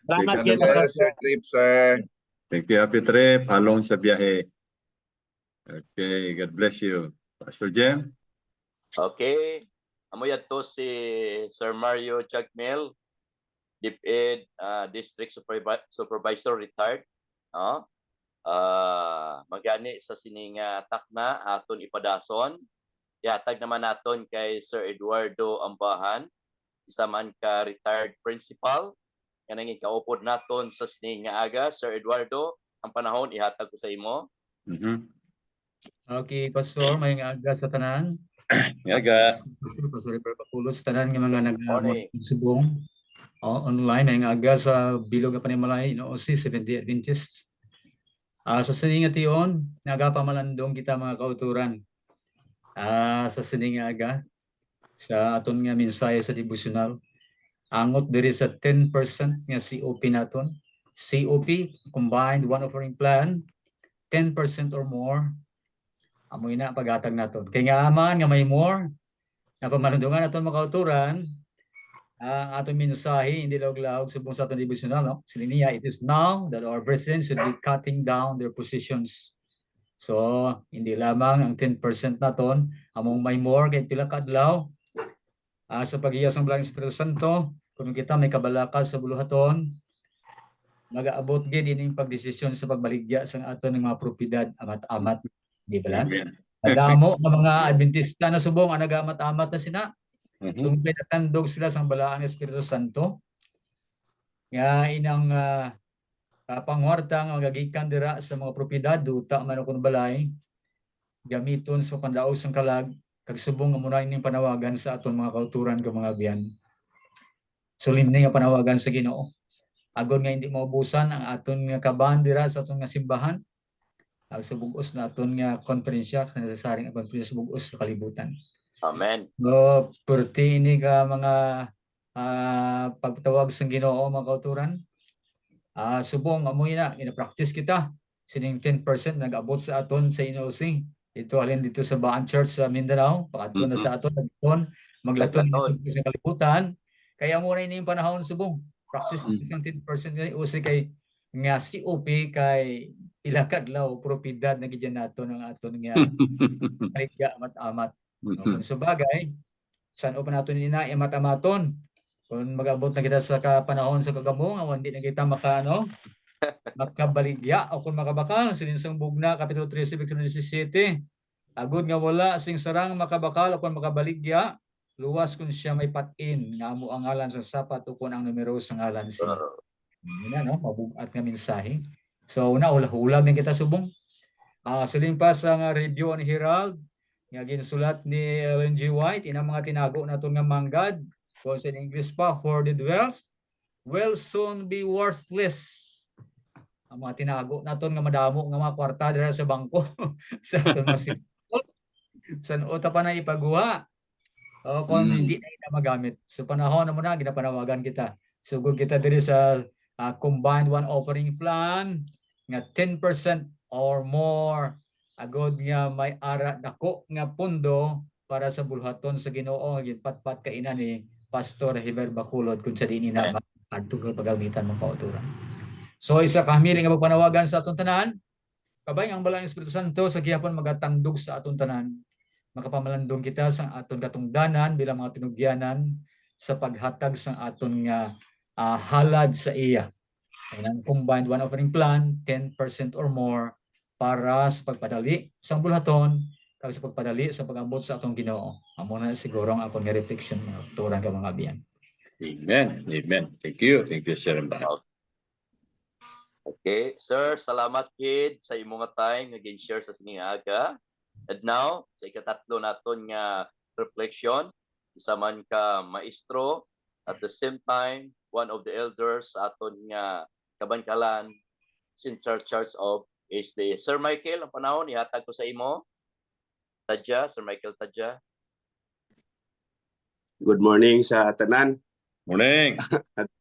Salamat Sige, Sir Trip, sir. Thank you. Happy trip. Halong sa biyahe. Okay. God bless you. Pastor Jem? Okay. Amo to si Sir Mario Chagmel, DepEd District Supervisor retired. Magani sa sining takna aton ipadason. Ihatag naman naton kay Sir Eduardo Ambahan, isa man ka retired principal. Kanang ikaupod naton sa sining nga aga. Sir Eduardo, ang panahon ihatag ko sa imo. Okay, Pastor, may aga sa tanan. Aga. Pastor Perpaculos, tanan nga mga nag-subong. Online ay aga sa bilog nga panimalay no OC 70 Adventists. Sa sining ation, nagapamalandong kita mga kauturan. sa sining nga aga sa aton nga mensahe sa devotional. Angot diri sa 10% nga COP naton. COP, Combined One Offering Plan, 10% or more. Amoy na paghatag naton. Kay nga aman nga may more na pamanundungan naton mga kauturan, ang aton mensahe hindi lawag-lawag subong sa aton devotional, no? Silinia, it is now that our brethren should be cutting down their positions. So, hindi lamang ang 10% naton, among may more kay pila ka adlaw sa paghiyas ng Blanc Espiritu Santo, kung kita may kabalakas sa buluhaton, mag-aabot gid ining pagdesisyon sa pagbaligya sa aton ng mga propiedad amat-amat, di ba? Amen. Nagamo ng mga Adventista na subong ang nagamat-amat na sina. Mhm. Tungkol natandog sila sa balaan ng Espiritu Santo. Nga inang pangwarta nga magagikan dira sa mga propiedad duta man kun balay gamiton sa pandaos ng kalag kag subong nga muna ining panawagan sa aton mga kauturan ka mga biyan. Solemne nga panawagan sa Ginoo. Agon nga hindi maubusan ang aton nga kaban dira sa aton nga simbahan. Sa bugos na aton nga konferensya sa nasasaring konferensya sa bugos sa kalibutan. Amen. So, purti ini ka mga pagtawag sa Ginoo mga kauturan. Subong amoy na ina-practice kita. Sining 10% nag-abot sa aton sa INOC. Ito alin dito sa Baan Church sa Mindanao, pakadto na sa aton maglaton dito sa kalibutan. Kaya muna ini yung panahon subong. Practice ng 10% kay usi kay nga COP kay ilakadlaw propiedad na gidyan nato ng aton nga kaligya amat-amat. Kung sa bagay, saan pa nato nina amat-amaton? Kung mag-abot na kita sa panahon sa kagamong, hindi na kita makabaligya o kung makabakal, sininsang bugna, Kapitulo 13, Versículo 17, agud nga wala sing sarang makabakal o kung makabaligya, luwas kung siya may patin, nga mo ang ngalan sa sapat o kung ang numero sa ngalan siya. Yan no, mabugat nga mensahe. So, una, hulag na kita subong. Silimpas ang review on Herald, nga ginsulat ni Ellen G. White, inang mga tinago na ito nga manggad, kung sa English pa, hoarded wealth, will soon be worthless. Ang mga tinago na ito nga madamo nga mga kwarta dira sa bangko, sa ito mga sipol, sa uta pa na ipaguha, o kung hindi na magamit. So panahon na muna, ginapanawagan kita. Sugod kita diri sa Combined One Offering Plan, nga 10% or more, agod nga may ara dako nga pundo para sa bulhaton sa Ginoo gipatpat kainan ni Pastor Heber Bacolod kung sa dinhi na adto ka pagamitan mo kauturan. So isa ka hamiling nga pagpanawagan sa aton tanan, kabay ang balang Espiritu Santo sa gihapon magatandog sa aton tanan. Makapamalandong kita sa aton katungdanan bilang mga tinugyanan sa paghatag sa aton nga halad sa iya. Ang Combined One Offering Plan, 10% or more para sa pagpadali sa bulhaton kag sa pagpadali sa pag-abot sa atong Ginoo. Amo na siguro ang akong reflection mga turan ka mga biyan. Amen. Amen. Thank you, Sir Mbah. Okay, sir, salamat kid sa imong nga time nga gin-share sa sining aga. And now, sa ikatatlo naton nga reflection, isa man ka maestro, at the same time, one of the elders sa aton nga Kabangkalan Central Church of HD. Sir Michael, ang panahon, ihatag ko sa imo. Tadja, Sir Michael Tadja. Good morning sa tanan. Morning.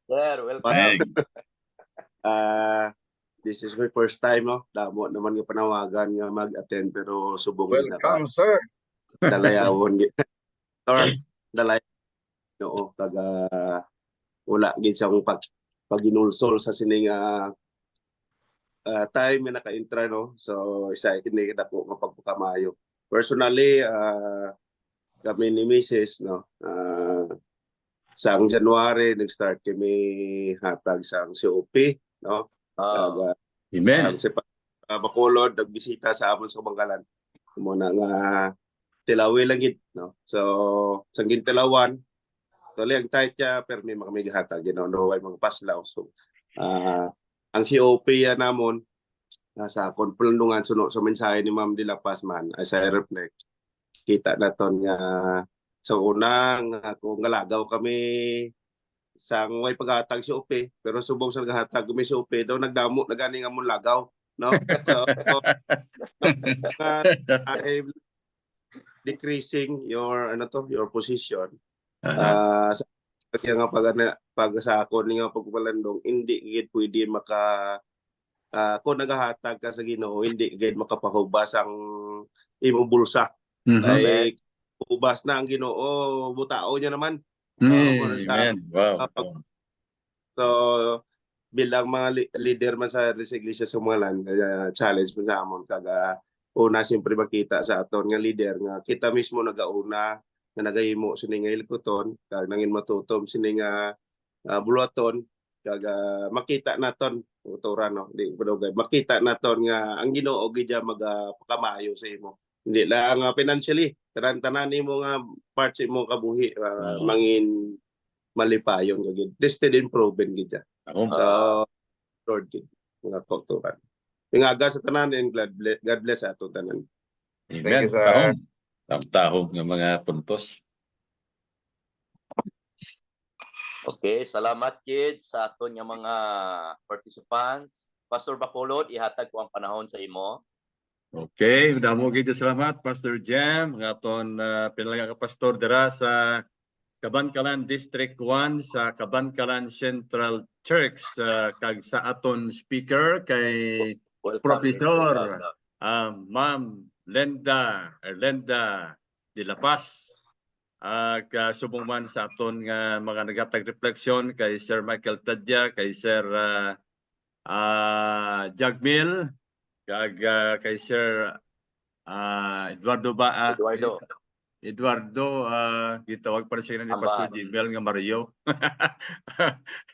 Sir, welcome. This is my first time, no? Damo naman yung panawagan nga mag-attend pero subong Welcome, sir. dalayawon no taga wala gid sa akong paginulsol sa sining time na naka-intra, no. So isa kini kada po nga pagpakamayo. Personally, kami ni Mrs. no, sang January nag-start kami hatag sang COP, no. Amen. Si Bacolod nagbisita sa amon sa Kabangkalan. Muna nga tilawi lang gid, no. So sang gintilawan tuloy ang tight niya pero may kami gihatag, you know, no way mga paslaw. So ang COP namon nasa konpulundungan suno sa mensahe ni Ma'am de la Paz man as I reflect. Kita naton nga sa unang kung galagaw kami sang way paghatag si OP pero subong sa naghatag kami si OP daw nagdamo na gani nga mon lagaw, no. So decreasing your your position. Aha. Sa kaya nga pag sa ako nga pagpalandong hindi gid pwede kung nagahatag ka sa Ginoo hindi gid makapahubas ang imong bulsa. Mhm. Like ubas na ang Ginoo, butao niya naman. Amen. Wow. So bilang mga leader man sa iglesia sa mga land, challenge mo sa amon kaga una siyempre makita sa aton nga leader nga kita mismo nagauna nga nagahimo sini nga ilikuton kag nangin matutom sini nga buluaton kaga makita naton uturan no di padugay makita naton nga ang Ginoo gid magpakamayo sa imo hindi lang financially tanan nimo nga part sa imong kabuhi mangin malipayon gid tested and proven gid. So Lord gid nga tuturan pingaga sa tanan and God bless ato tanan. Amen. you, sir. Tahong ng mga puntos. Okay, salamat kids sa aton nga mga participants. Pastor Bacolod, ihatag ko ang panahon sa imo. Okay, damo gid salamat Pastor Jam nga aton pinalaga ka pastor dira sa Cabancalan District 1 sa Cabancalan Central Church kag sa aton speaker kay Welcome. Professor Ma'am Lenda de la Paz. Kasubong man sa aton nga mga nagatag refleksyon kay Sir Michael Tadya, kay Sir Jagmil, kag kay Sir Eduardo gitawag pa rin siya ni Pastor Jimel nga Mario.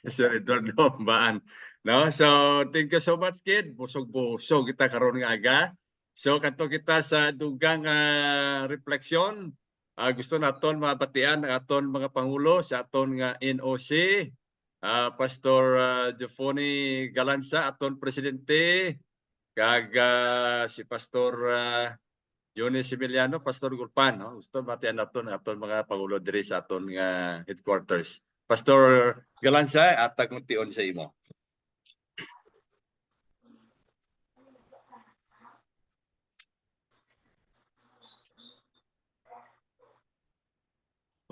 Sir Eduardo Baan. No? So, thank you so much, kid. Busog-busog kita karon nga aga. So, kanto kita sa dugang refleksyon. Gusto naton mabatian ang aton mga pangulo sa aton nga NOC. Pastor Jofoni Galanza, aton presidente. Kag si Pastor Johnny Similiano, Pastor Gulpan, no? Gusto batian naton aton mga pangulo diri sa aton nga headquarters. Pastor Galanza, atag mo tion sa imo.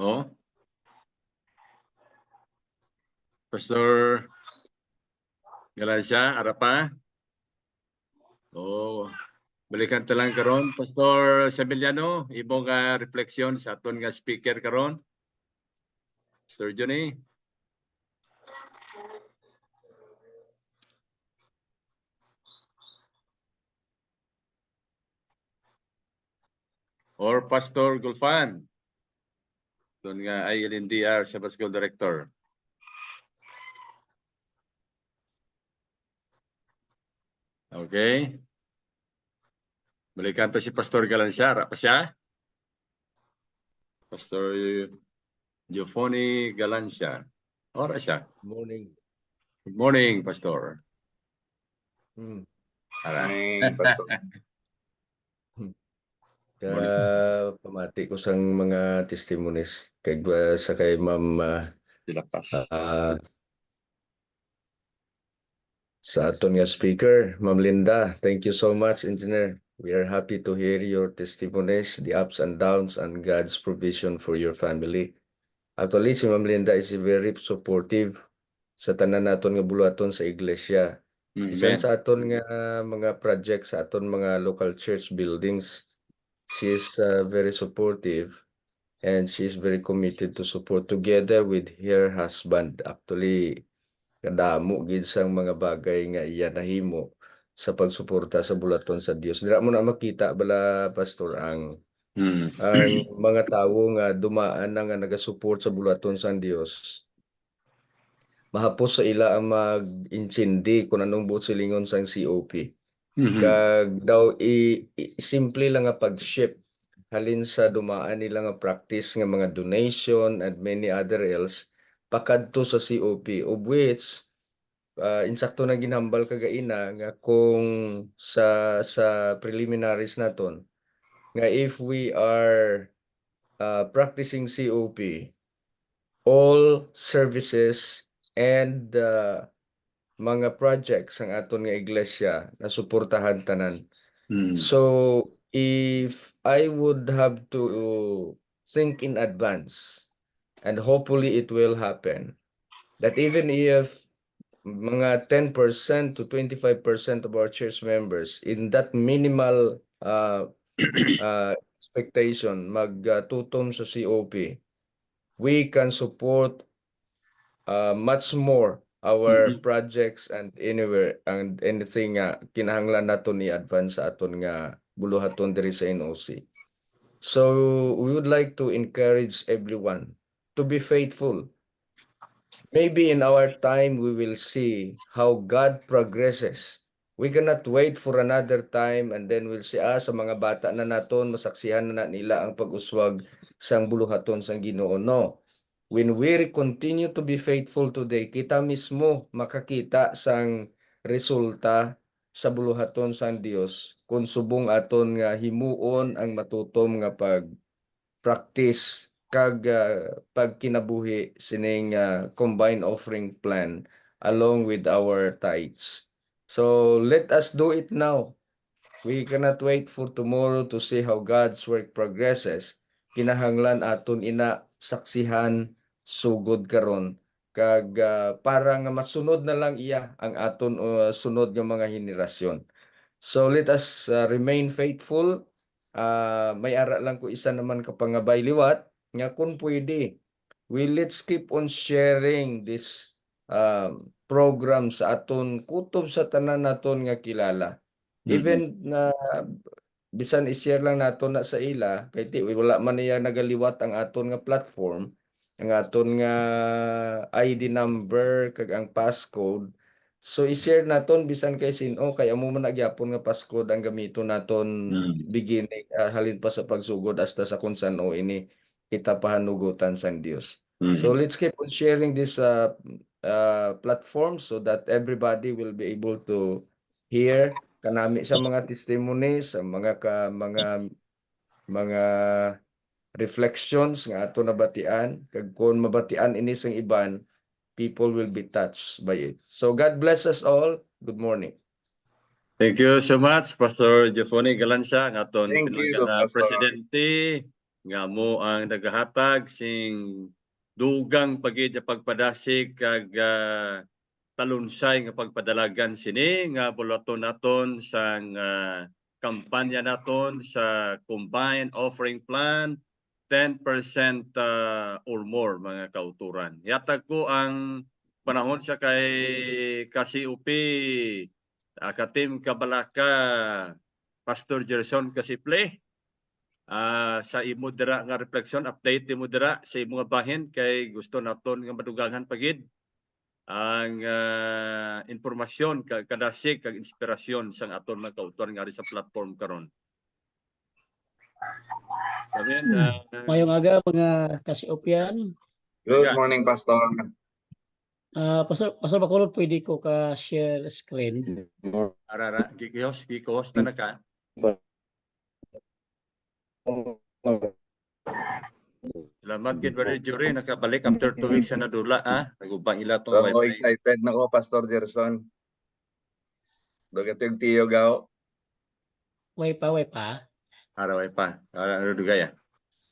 Oh. Pastor Galanza, ara pa? Oh. Balikan ta lang karon Pastor Similiano, imong refleksyon sa aton nga speaker karon. Pastor Johnny. Or Pastor Gulfan. Doon nga ILNDR sa School Director. Okay. Balikan to si Pastor Galanza. Pa siya? Pastor Jofoni Galanza. Ora siya. Morning. Good morning, Pastor. Morning, Pastor. Pamati ko sang mga testimonies kay sa kay Ma'am Dilapas. Sa aton nga speaker, Ma'am Linda. Thank you so much, Engineer. We are happy to hear your testimonies, the ups and downs, and God's provision for your family. Actually, si Ma'am Linda is very supportive sa tanan naton nga buluhaton sa iglesia. Isan sa aton nga mga project sa aton mga local church buildings. She is very supportive and she is very committed to support together with her husband. Actually, kadamo gid sang mga bagay nga iya nahimo sa pagsuporta sa bulaton sa Dios. Dira mo na makita bala Pastor ang mga tawo nga dumaan na nga naga-support sa bulaton sa Dios. Mahapos sa ila ang mag-intindi kung anong buot silingon sang COP. Kag daw simple lang nga pag-ship halin sa dumaan nila nga practice nga mga donation and many other else pakadto sa COP of which insakto na ginhambal kagaina nga kung sa preliminaries naton nga if we are practicing COP, all services and mga projects ang aton nga iglesia na suportahan tanan. So if I would have to think in advance, and hopefully it will happen, that even if mga 10% to 25% of our church members in that minimal expectation magtutom sa COP, we can support much more our projects and anywhere and anything nga kinahanglan naton ni advance sa aton nga buluhaton diri sa NOC. So we would like to encourage everyone to be faithful. Maybe in our time we will see how God progresses. We cannot wait for another time and then we'll say, sa mga bata na naton, masaksihan na nila ang pag-uswag sang buluhaton sang Ginoo. No. When we continue to be faithful today, kita mismo makakita sang resulta sa buluhaton sang Dios kung subong aton nga himuon ang matutom nga pag-practice kag pagkinabuhi sining combined offering plan along with our tithes. So let us do it now. We cannot wait for tomorrow to see how God's work progresses. Kinahanglan aton ina saksihan sugod karon kag para nga masunod na lang iya ang aton sunod nga mga henerasyon. So let us remain faithful. May ara lang ko isa naman kapangabay liwat nga kung pwede, let's keep on sharing this program sa aton kutob sa tanan naton nga kilala. Even na bisan i-share lang naton na sa ila kay wala man niya nagaliwat ang aton nga platform, ang aton nga ID number kag ang passcode. So i-share naton bisan kay sino kay amo man nagyapon nga passcode ang gamito naton beginning halin pa sa pagsugod hasta sa kung saan ini kita pahanugutan sang Dios. So let's keep on sharing this platform so that everybody will be able to hear kanami sa mga testimonies, sa mga reflections nga ato nabatian kag kung mabatian ini sang iban, people will be touched by it. So God bless us all. Good morning. Thank you so much, Pastor Jeffoni Galanza, ang aton Thank you, pinangga Pastor. presidente, nga mo ang nagahatag sing dugang pagid pagpadasig kag talunsay nga pagpadalagan sini nga bulaton naton sang kampanya naton sa combined offering plan 10% or more mga kauturan. Yatag ko ang panahon sa kay COP Katim Kabalaka Pastor Gerson Kasiple sa imo dira nga reflection update imo dira sa imo nga bahin kay gusto naton nga madugangan pagid ang informasyon kadasig kag inspirasyon sang aton mga kauturan nga sa platform karon. Mayong aga mga kasiopyan. Good morning, Pastor. Pastor Bacolod, pwede ko ka-share screen? Arara, gikos na ka. Salamat gid Brother Jury, nakabalik after 2 weeks na nadula nagubang ila tong So excited na ko, Pastor Gerson. Dogatog tiyo gaw. Way pa. Araway pa. Ara dugaya.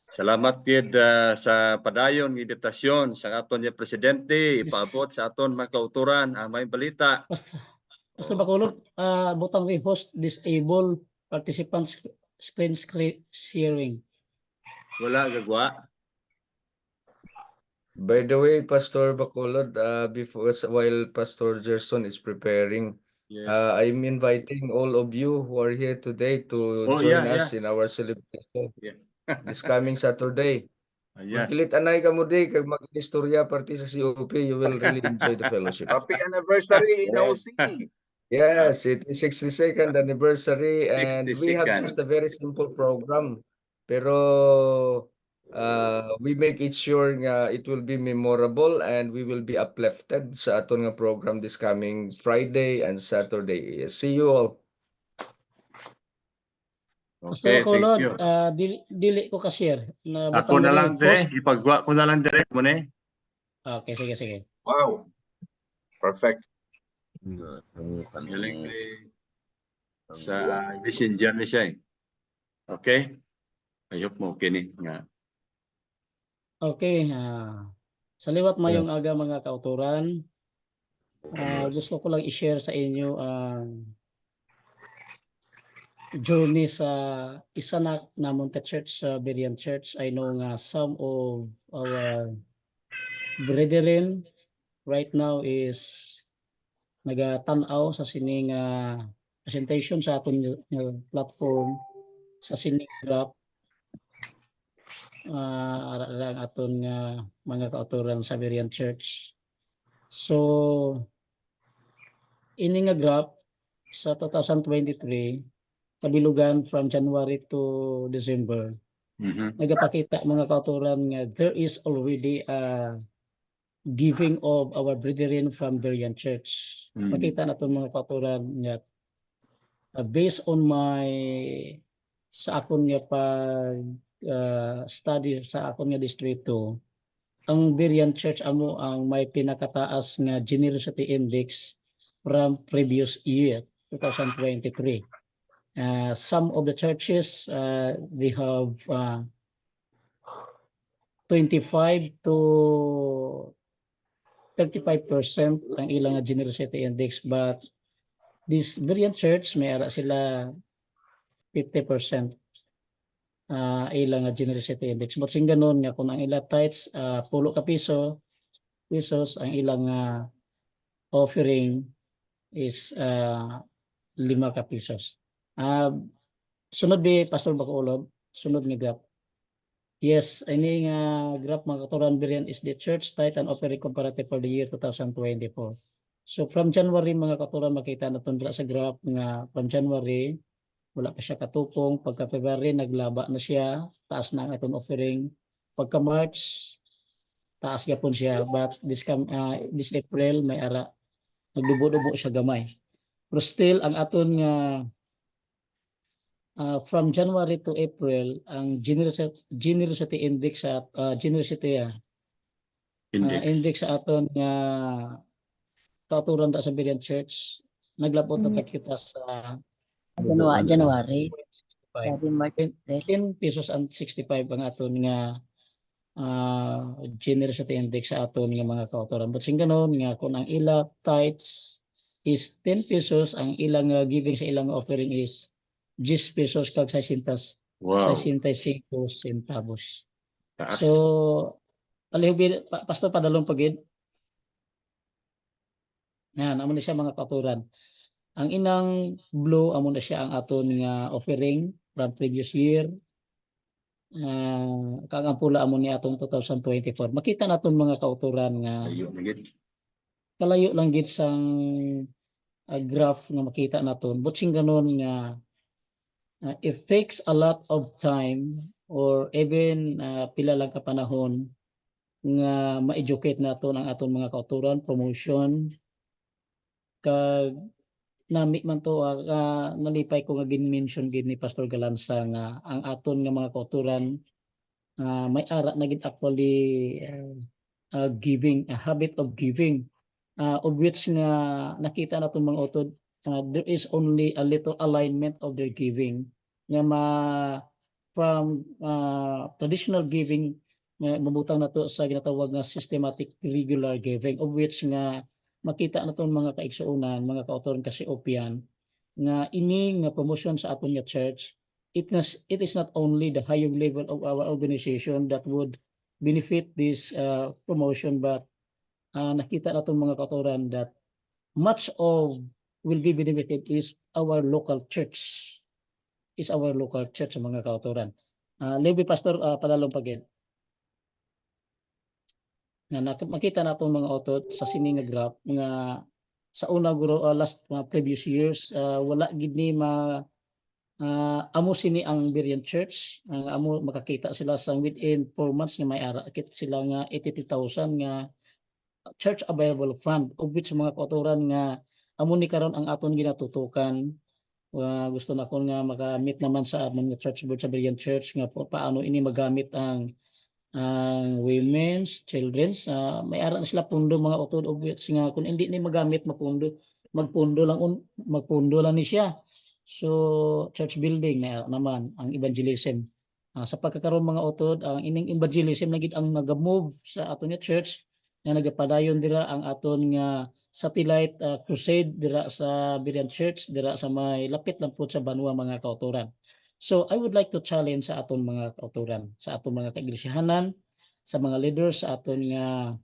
Salamat gid sa padayon ng imbitasyon sa aton nga presidente ipaabot sa aton mga kauturan ang may balita. Pastor Bacolod, butang host disable participants screen sharing. Wala gagwa. By the way, Pastor Bacolod, while Pastor Gerson is preparing, I'm inviting all of you who are here today to join us in our celebration this coming Saturday. Magpilit anay ka mo di kag mag-istorya party sa COP, you will really enjoy the fellowship. Happy anniversary in OC. Yes, it is 62nd anniversary and we have just a very simple program. Pero we make it sure nga it will be memorable and we will be uplifted sa aton nga program this coming Friday and Saturday. See you all. Okay, Bacolod, thank you. dili ko ka-share. Ako na lang dire, ipagwa ko na lang dire mo ni. Okay, sige. Wow. Perfect. Galing sa messenger ni siya Okay? I hope mo kini nga. Okay, sa liwat mayong aga mga kauturan, gusto ko lang i-share sa inyo ang journey sa isa na namon ka church sa Berean Church. I know nga some of our brethren right now is nagatanaw sa sining presentation sa aton platform sa sining graph ang aton mga kauturan sa Berean Church. So ini nga graph sa 2023 kabilugan from January to December nagapakita mga kauturan nga there is already a giving of our brethren from Berean Church. Makita naton mga kauturan nga based on my sa akon nga pag study sa akon nga distrito, ang Berean Church amo ang may pinakataas nga generosity index from previous year 2023. Some of the churches they have 25 to 35% ang ilang generosity index, but this Berean Church may ara sila 50% ilang generosity index. But sing ganon nga kung ang ilang tithes 10 ka pesos ang ilang offering is 5 ka pesos. Sunod bi Pastor Bacolod, sunod nga graph. Yes, ini nga graph mga kauturan Berean is the church tithe and offering comparative for the year 2024. So from January mga kauturan makita naton dira sa graph nga from January wala pa siya katupong, pagka February naglaba na siya, taas na ang aton offering. Pagka March taas gyapon siya, but this April may ara nagdubo-dubo siya gamay. Pero still ang aton nga from January to April ang generosity index sa index sa aton nga kauturan sa Berean Church naglabot na kita sa January. 10 pesos and 65 ang aton nga generosity index sa aton nga mga kauturan. But sing ganon nga kung ang ila tithes is 10 pesos, ang ilang giving sa ilang offering is 10 pesos kag 65 centavos. So palihog Pastor padalong pagid. Yan amo na siya mga kauturan. Ang inang blue amo na siya ang aton nga offering from previous year. Kag ang pula amo ni atong 2024. Makita naton mga kauturan nga kalayo lang gid sang graph nga makita naton. But sing ganon nga it takes a lot of time or even pila lang ka panahon nga ma-educate naton ang aton mga kauturan, promotion kag nami man to nalipay ko nga gin-mention gid ni Pastor Galanza nga ang aton nga mga kauturan may ara na gid actually giving, a habit of giving of which nga nakita naton mga utod there is only a little alignment of their giving nga from traditional giving mabutang nato sa ginatawag nga systematic regular giving of which nga makita naton mga kaigsuonan mga kauturan kasi opyan nga ini nga promotion sa aton nga church it is not only the higher level of our organization that would benefit this promotion, but nakita naton mga kauturan that much of will be benefited is our local church sa mga kauturan. Levi Pastor padalong pagid nga makita naton mga autot sa sini nga graph nga sa una guro last previous years wala gid ni amo sini ang Berean Church amo makakita sila sa within 4 months nga may ara kit sila nga 83,000 nga church available fund of which mga kauturan nga amo ni karon ang aton ginatutukan. Gusto na ko nga makamit naman sa mga church board sa Berean Church nga paano ini magamit ang women's, children's, may ara na sila pundo mga utod of which nga kung hindi ni magamit magpundo lang ni siya. So church building na naman ang evangelism. Sa pagkakaroon mga utod, ang ining evangelism na gid ang naga-move sa aton nga church nga nagapadayon dira ang aton nga satellite crusade dira sa Berean Church dira sa may lapit lang po sa Banwa mga kauturan. So I would like to challenge sa aton mga kauturan, sa aton mga kaiglesiyahanan, sa mga leaders sa aton nga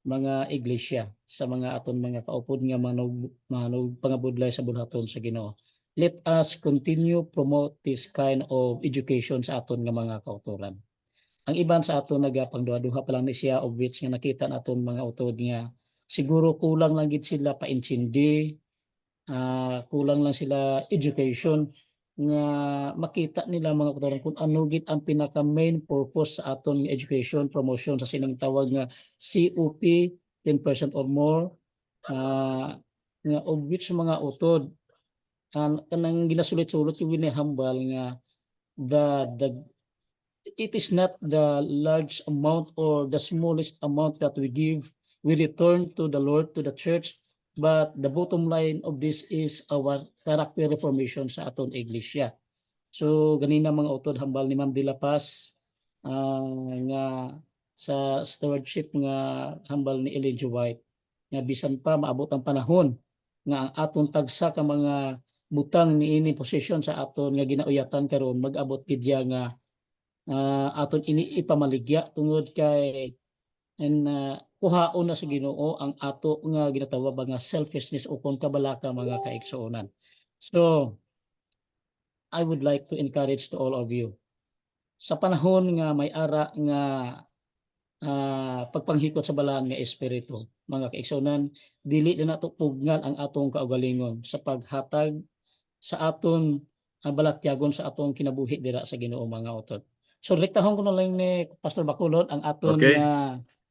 mga iglesia, sa mga aton mga kaupod nga manug pangabudlay sa bulhaton sa Ginoo. Let us continue promote this kind of education sa aton nga mga kauturan. Ang iban sa aton nagapangduha-duha pa lang ni siya of which nga nakita naton mga utod nga siguro kulang lang gid sila paintindi, kulang lang sila education nga makita nila mga kauturan kung ano gid ang pinaka main purpose sa aton nga education promotion sa sining tawag nga COP 10% or more nga of which mga utod kanang ginasulit-sulit yung winihambal nga the it is not the large amount or the smallest amount that we give, we return to the Lord, to the church, but the bottom line of this is our character reformation sa aton iglesia. So ganina mga utod hambal ni Ma'am De La Paz nga sa stewardship nga hambal ni Ellen G. White nga bisan pa maabot ang panahon nga ang aton tagsa ka mga butang niini posisyon sa aton nga ginauyatan karon mag-abot gidya nga aton ini ipamaligya tungod kay kuhaon na sa Ginoo ang ato nga ginatawag nga selfishness o kabalaka mga kaigsuonan. So I would like to encourage to all of you sa panahon nga may ara nga pagpanghikot sa balaan nga espiritu mga kaigsuonan, dili na nato pugngan ang atong kaugalingon sa paghatag sa aton balatyagon sa atong kinabuhi dira sa Ginoo mga utod. So rektahon ko na lang ni Pastor Bacolod ang aton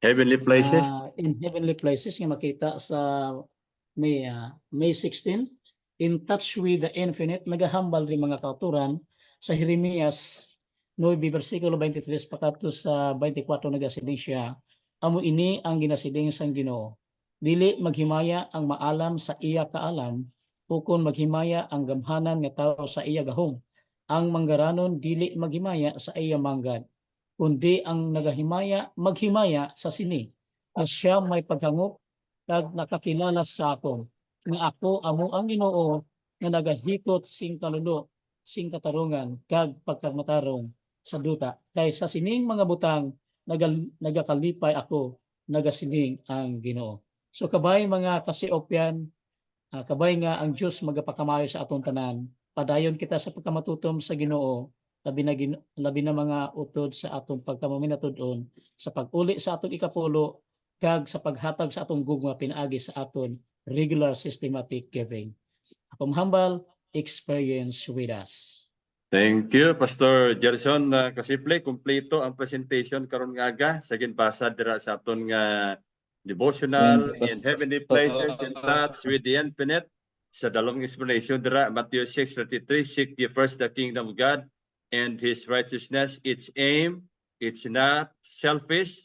Heavenly places. In heavenly places nga makita sa May 16, in touch with the infinite, nagahambal rin mga kauturan sa Jeremias 9 versikulo 23 pakato sa 24 nagasiding siya, amo ini ang ginasiding sang Ginoo. Dili maghimaya ang maalam sa iya kaalam, ukon maghimaya ang gamhanan nga tao sa iya gahom. Ang manggaranon dili maghimaya sa iya manggad, kundi ang nagahimaya maghimaya sa sini na siya may paghangop kag nakakilala sa ako nga ako amo ang Ginoo nga nagahikot sing kalulo sing katarungan kag pagkamatarong sa duta kay sa sining mga butang nagakalipay ako nagasining ang Ginoo. So kabay mga kasiopyan, kabay nga ang Dios magapakamayo sa atong tanan, padayon kita sa pagkamatutom sa Ginoo, labi na mga utod sa atong pagkamaminatud-on, sa pag-uli sa atong ikapulo, kag sa paghatag sa atong gugma pinaagi sa aton regular systematic giving. Akong humble experience with us. Thank you, Pastor Gerson. Kasimple, kumpleto ang presentation karon nga aga sa ginbasa dira sa aton nga devotional in heavenly places in touch with the infinite. Sa dalawang explanation dira Matthew 6:33, seek ye first the kingdom of God and His righteousness. Its aim, it's not selfish.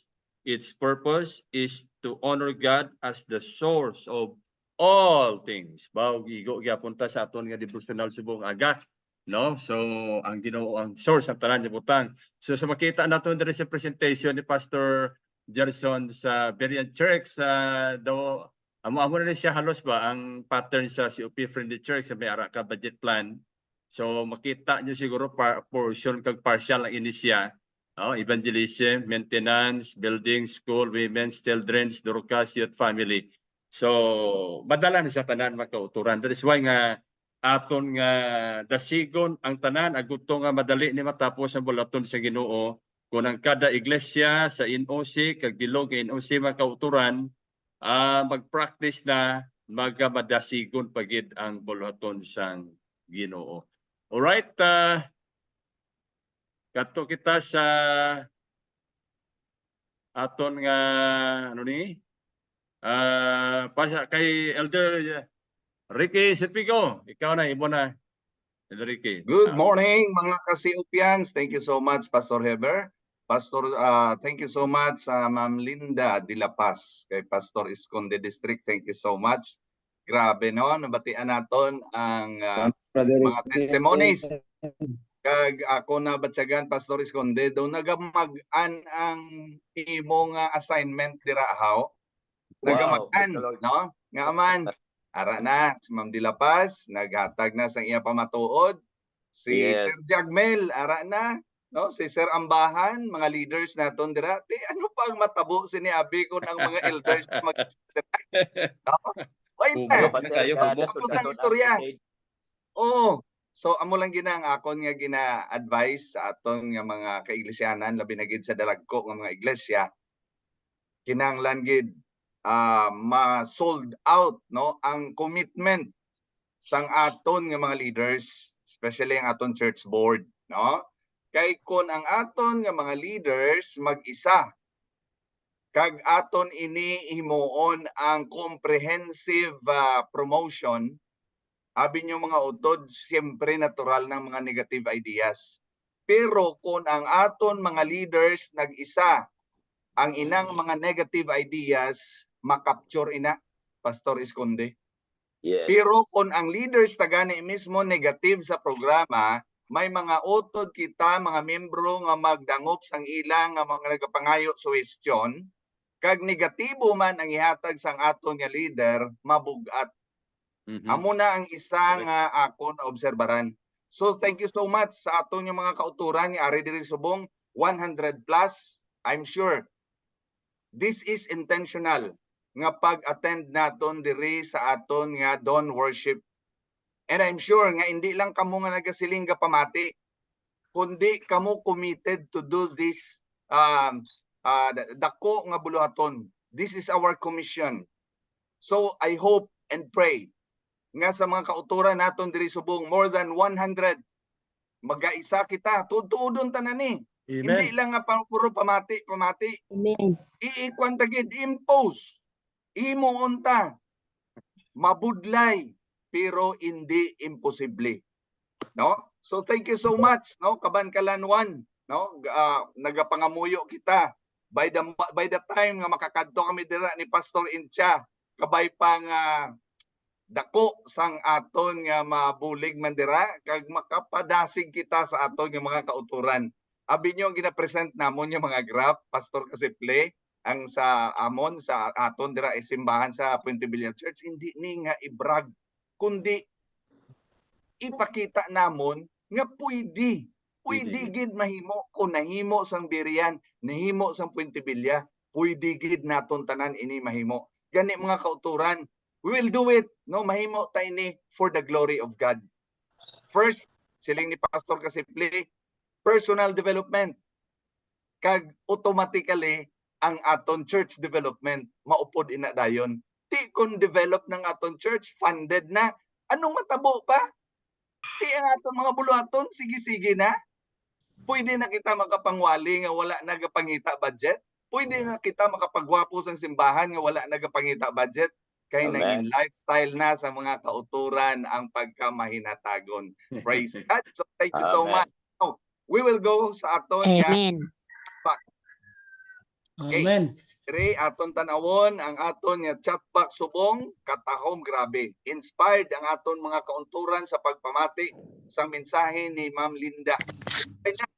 Its purpose is to honor God as the source of all things. Bawo gigo gyapon sa aton nga devotional subong aga, no? So ang Ginoo ang source ang tanan nga butang. So sa makita naton diri sa presentation ni Pastor Gerson sa Berean Church daw amo na siya halos ba ang pattern sa COP Friendly Church sa may ara ka budget plan. So makita niyo siguro portion kag partial ang ini siya. Evangelism, maintenance, building, school, women's, children's, Dorcas, youth, family. So madala na sa tanan makauturan. That is why nga aton nga dasigon ang tanan aguto nga madali ni matapos ang bulaton sa Ginoo kung ang kada iglesia sa NOC kag bilog NOC makauturan mag-practice na magamadasigon pagid ang bulaton sang Ginoo. All right, kato kita sa aton nga ano ni pasa kay Elder Ricky Serpico, ikaw na imo na Elder Ricky. Good morning mga kasiupians. Thank you so much Pastor Heber. Pastor, thank you so much Ma'am Linda De La Paz kay Pastor Esconde District. Thank you so much. Grabe no, nabatian naton ang mga testimonies. Kag ako na batsagan Pastor Esconde do nagamag-an ang imong assignment dira haw. Nagamag-an, no? Nga man ara na si Ma'am Dilapaz naghatag na sa iya pamatuod. Si Yes. Sir Jagmel ara na, no? Si Sir Ambahan, mga leaders naton dira. Ano pa ang matabo sini abi ko ng mga elders na mag no? Why Kubot na? na kayo, kubot. Tapos ang istorya. Oo. So amo lang gina ang akon nga gina-advise sa aton nga mga kaiglesianan labi na gid sa dalagko nga mga iglesia. Kinahanglan gid ma-sold out no ang commitment sang aton nga mga leaders, especially ang aton church board, no? Kay kun ang aton nga mga leaders mag-isa kag aton ini himuon ang comprehensive promotion, abi nyo mga utod, siyempre natural ng mga negative ideas. Pero kung ang aton mga leaders nag-isa, ang inang mga negative ideas, makapture ina, Pastor Esconde. Yes. Pero kung ang leaders tagani mismo negative sa programa, may mga utod kita, mga membro nga magdangop sang ilang nga mga nagapangayo suwestyon, kag negatibo man ang ihatag sang aton nga leader, mabugat. Amo na ang isa nga ako na obserbaran. So thank you so much sa aton yung mga kauturan ni Ari diri subong 100 plus. I'm sure this is intentional nga pag-attend naton diri sa aton nga dawn worship. And I'm sure nga hindi lang kamo nga nagasiling nga pamati, kundi kamo committed to do this dako nga buluhaton. This is our commission. So I hope and pray nga sa mga kauturan naton diri subong more than 100 magaisa kita tudon tanan ni. Hindi lang nga puro pamati. Amen. Iikwan tagid impose. Imo unta mabudlay pero hindi imposible. No? So thank you so much, no? Kabankalan 1, no? Nagapangamuyo kita by the time nga makakadto kami dira ni Pastor Incha, kabay pang dako sang aton nga mabulig man dira kag makapadasig kita sa aton nga mga kauturan. Abi nyo gina-present namon yung mga graph, Pastor Kasiple, ang sa amon sa aton dira simbahan sa Puente Villa Church, hindi ni nga ibrag, kundi ipakita namon nga pwede gid mahimo kung nahimo sang Birian, nahimo sang Puente Villa, pwede gid naton tanan ini mahimo. Gani mga kauturan, we will do it, no? Mahimo tayo ni for the glory of God. First, siling ni Pastor Kasiple, personal development. Kag automatically, ang aton church development, maupod ina dayon. Ti kon develop ng aton church, funded na, anong matabo pa? Ti ang aton mga buluhaton, sige-sige na. Pwede na kita makapangwali nga wala nagapangita budget. Pwede na kita makapagwapo sang simbahan nga wala nagapangita budget. Kay naging lifestyle na sa mga kauturan ang pagkamahinatagon. Praise God. So thank you so much. Now, we will go sa aton Amen. Amen. Dire aton tanawon ang aton nga chat box subong katahom grabe. Inspired ang aton mga kaunturan sa pagpamati sa mensahe ni Ma'am Linda. Kanya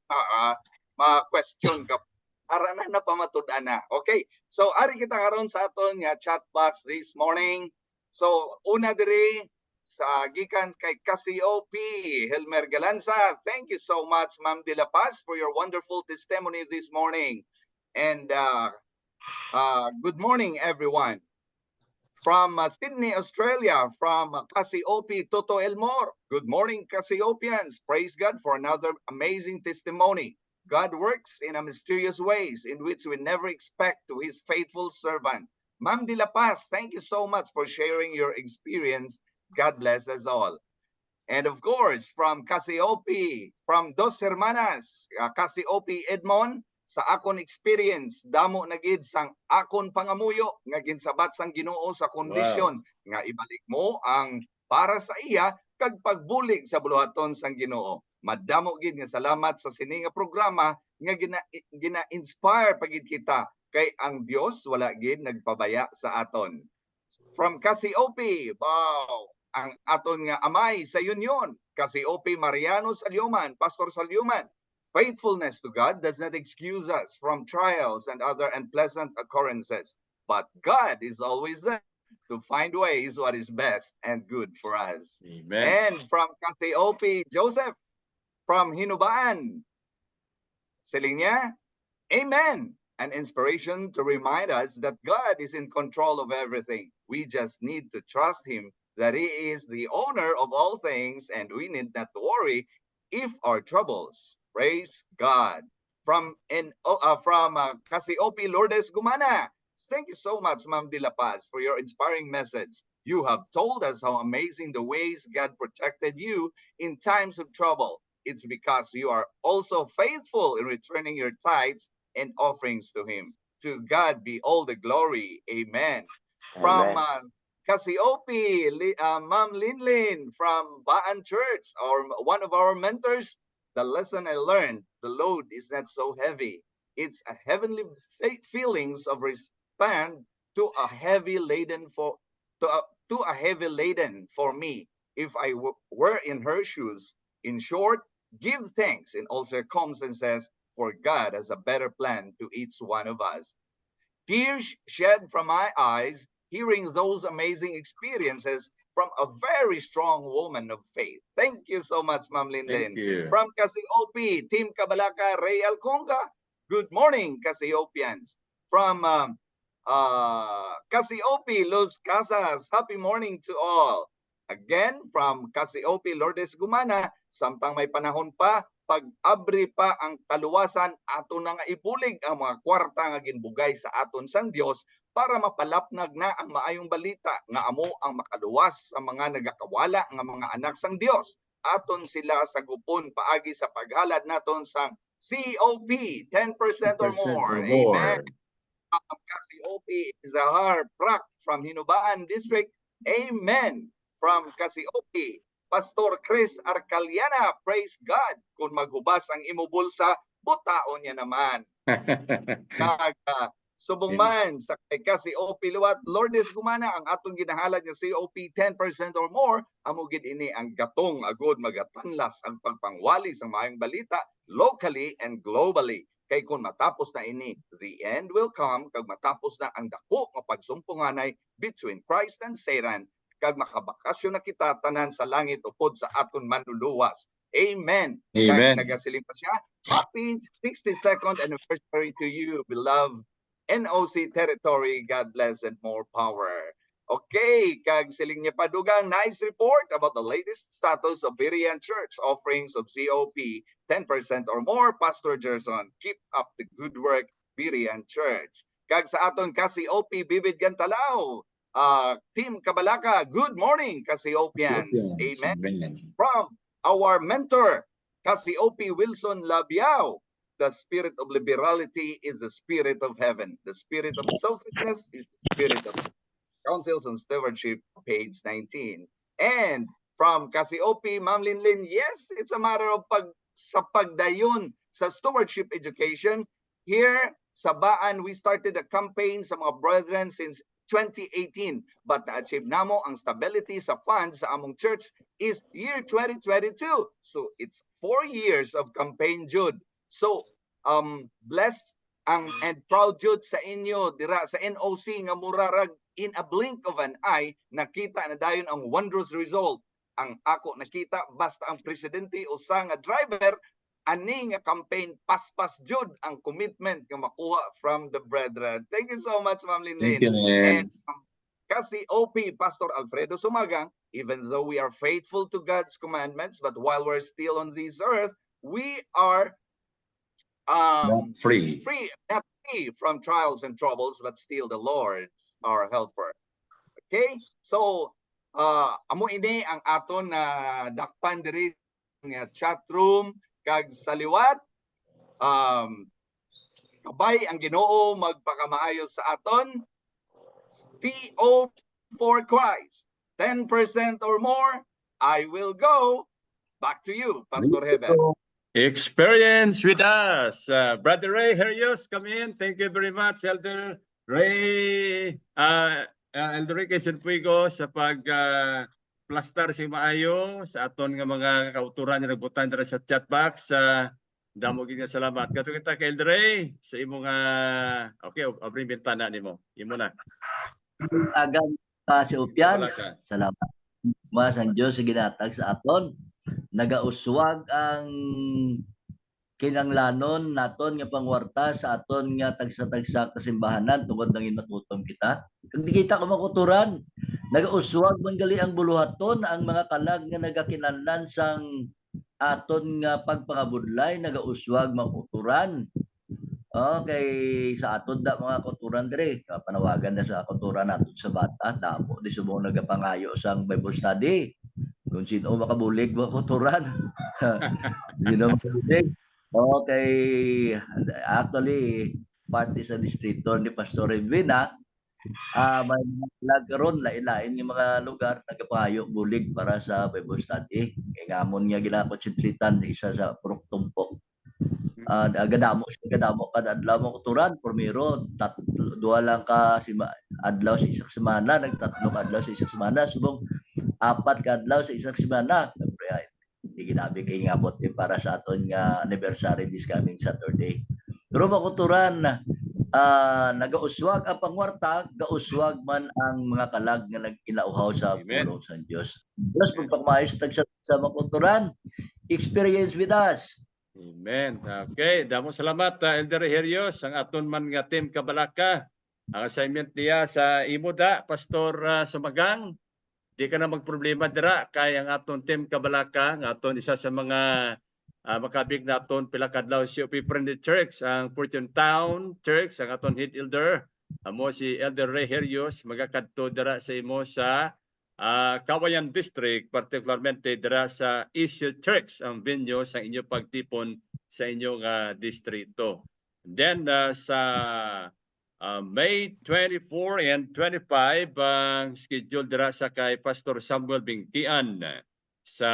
ma-question ka. Ara na napamatud-an na. Okay. So ari kita karon sa aton nga chat box this morning. So una diri sa gikan kay Cassiope Helmer Galanza. Thank you so much Ma'am De La Paz for your wonderful testimony this morning. And good morning everyone. From Sydney, Australia, from Cassiope Toto Elmore. Good morning Cassiopians. Praise God for another amazing testimony. God works in a mysterious ways in which we never expect to his faithful servant. Ma'am De La Paz, thank you so much for sharing your experience. God bless us all. And of course, from Cassiope, from Dos Hermanas, Cassiope Edmond, sa akon experience, damo na gid sang akon pangamuyo nga ginsabat sang Ginoo sa kondisyon nga ibalik mo ang para sa iya kag pagbulig sa buluhaton sang Ginoo. Madamo gid nga salamat sa sini nga programa nga gina-inspire pagid kita kay ang Dios wala gid nagpabaya sa aton. From Cassiope, wow, ang aton nga amay sa union, kasi OP Mariano Salyuman, Pastor Salyuman. Faithfulness to God does not excuse us from trials and other unpleasant occurrences, but God is always there to find ways what is best and good for us. Amen. And from kasi OP Joseph, from Hinubaan, siling niya, Amen. An inspiration to remind us that God is in control of everything. We just need to trust Him that He is the owner of all things, and we need not to worry if our troubles. Praise God. From Cassiope Lourdes Gumana. Thank you so much, Ma'am De La Paz, for your inspiring message. You have told us how amazing the ways God protected you in times of trouble. It's because you are also faithful in returning your tithes and offerings to Him. To God be all the glory. Amen. From Cassiope, Ma'am Linlin from Baan Church, or one of our mentors, the lesson I learned, the load is not so heavy. It's a heavenly feelings of respond to a heavy laden for me. If I were in her shoes, in short, give thanks in all circumstances, for God has a better plan to each one of us. Tears shed from my eyes, hearing those amazing experiences from a very strong woman of faith. Thank you so much, Ma'am Linlin. Thank you. From Cassiope, Team Kabalaka, Ray Alconga. Good morning, Casiopians. From Cassiope, Los Casas, happy morning to all. Again, from Cassiope, Lourdes Gumana, samtang may panahon pa, pag-abri pa ang kaluwasan, ato na nga ibulig ang mga kwarta nga ginbugay sa aton sang Dios para mapalapnag na ang maayong balita nga amo ang makaluwas sa mga nagakawala nga mga anak sang Dios. Aton sila sa gupon paagi sa paghalad naton sang COP 10% or more. Amen. Cassiope Zahar Prak from Hinubaan District. Amen. From Cassiope, Pastor Chris Arcaliana, praise God. Kung maghubas ang imubulsa, butaon niya naman. Subong man sa Cassiope Luwat, Lourdes Gumana, ang atong ginahalad nga COP 10% or more, amugid ini ang gatong agod magatanlas ang pagpangwali sa maayong balita locally and globally. Kay kung matapos na ini, the end will come, kag matapos na ang dako nga pagsumpunganay between Christ and Satan, kag makabakasyon na kita tanan sa langit upod sa aton manluluwas. Amen. Amen. Kag nagasiling pa siya, happy 62nd anniversary to you, beloved NOC territory. God bless and more power. Okay, kag siling niya padugang nice report about the latest status of Berean Church offerings of COP 10% or more. Pastor Gerson, keep up the good work, Berean Church. Kag sa aton COP Bibid Gantalao, Team Kabalaka, good morning, Cassiopians. Amen. From our mentor, Cassiope Wilson Labiao, the spirit of liberality is the spirit of heaven. The spirit of selfishness is the spirit of councils and stewardship, page 19. And from Cassiope, Ma'am Linlin, yes, it's a matter of sa pagdayon sa stewardship education. Here sa Baan, we started a campaign sa mga brethren since 2018, but na-achieve namo ang stability sa funds sa among church is year 2022. So it's 4 years of campaign, Jude. So blessed and proud Jude sa inyo dira sa NOC nga murarag in a blink of an eye nakita na dayon ang wondrous result. Ang ako nakita basta ang presidente o sa nga driver ani nga campaign paspas Jude ang commitment nga makuha from the brethren. Thank you so much, Ma'am Linlin. Thank you, man. And Cassiope, Pastor Alfredo Sumagang, even though we are faithful to God's commandments, but while we're still on this earth, we are not free from trials and troubles, but still the Lord's our helper. Okay? So, amo ini ang aton na dakpan diri nga chat room kag sa liwat. Kabay ang Ginoo magpakamaayo sa aton. PO for Christ, 10% or more, I will go. Back to you, Pastor Heber. Experience with us. Brother Ray Herios, come in. Thank you very much, Elder Ray. Elder Ray Quezon Puigo sa plastar si maayo sa aton nga mga kauturan nga nagbutan dira sa chat box. Damo gid nga salamat. Kato kita kay Eldre sa imong okay, abring bintana nimo. Imo na. Agam si Wala Upians, ka. salamat. Mas ang Diyos sa ginatag sa aton. Nagauswag ang kinanglanon naton nga pangwarta sa aton nga tagsa-tagsa kasimbahanan tungod nang matutom kita. Kung di kita kumakuturan, nagauswag man gali ang buluhaton ang mga kalag nga nagakinahanglan sang aton nga pagpangabudlay, nagauswag makuturan. Okay, sa aton da mga kuturan dire, panawagan na sa kuturan naton sa bata, damo di subong nagapangayo sang Bible study. Kung sino makabulig mo kuturan. Sino makabulig? Okay, actually, party sa distrito ni Pastor Edwina, may mga karon lain-lain yung mga lugar nagapayo bulig para sa Bible study. Kaya gamon nga ginakonsentritan isa sa purok tumpok. Gadamo kada adlaw mo kuturan primero duha lang ka adlaw sa isang semana, nagtatlo ka adlaw sa isang semana, subong 4 ka adlaw sa isang semana. Hindi ginabi kay ngabot din para sa aton nga anniversary this coming Saturday. Pero makuturan nagauswag ang pangwarta, gauswag man ang mga kalag nga nagkinauhaw sa pulong sa Dios. Plus pagpakmayo sa tagsa sa makuturan, experience with us. Amen. Okay, damo salamat Elder Herios ang aton man nga team Kabalaka. Ang assignment niya sa imo da Pastor Sumagang. Di ka na magproblema dira kay ang aton team Kabalaka nga aton isa sa mga makabig naton pila kadlaw COP Friendly Church ang Fortune Town Church ang aton head elder amo si Elder Ray Herios magakadto dira sa imo sa Kawayan District, particularmente dira sa East Church ang venue sa inyo pagtipon sa inyong distrito. Then sa May 24 and 25 ang schedule dira sa kay Pastor Samuel Bingkian sa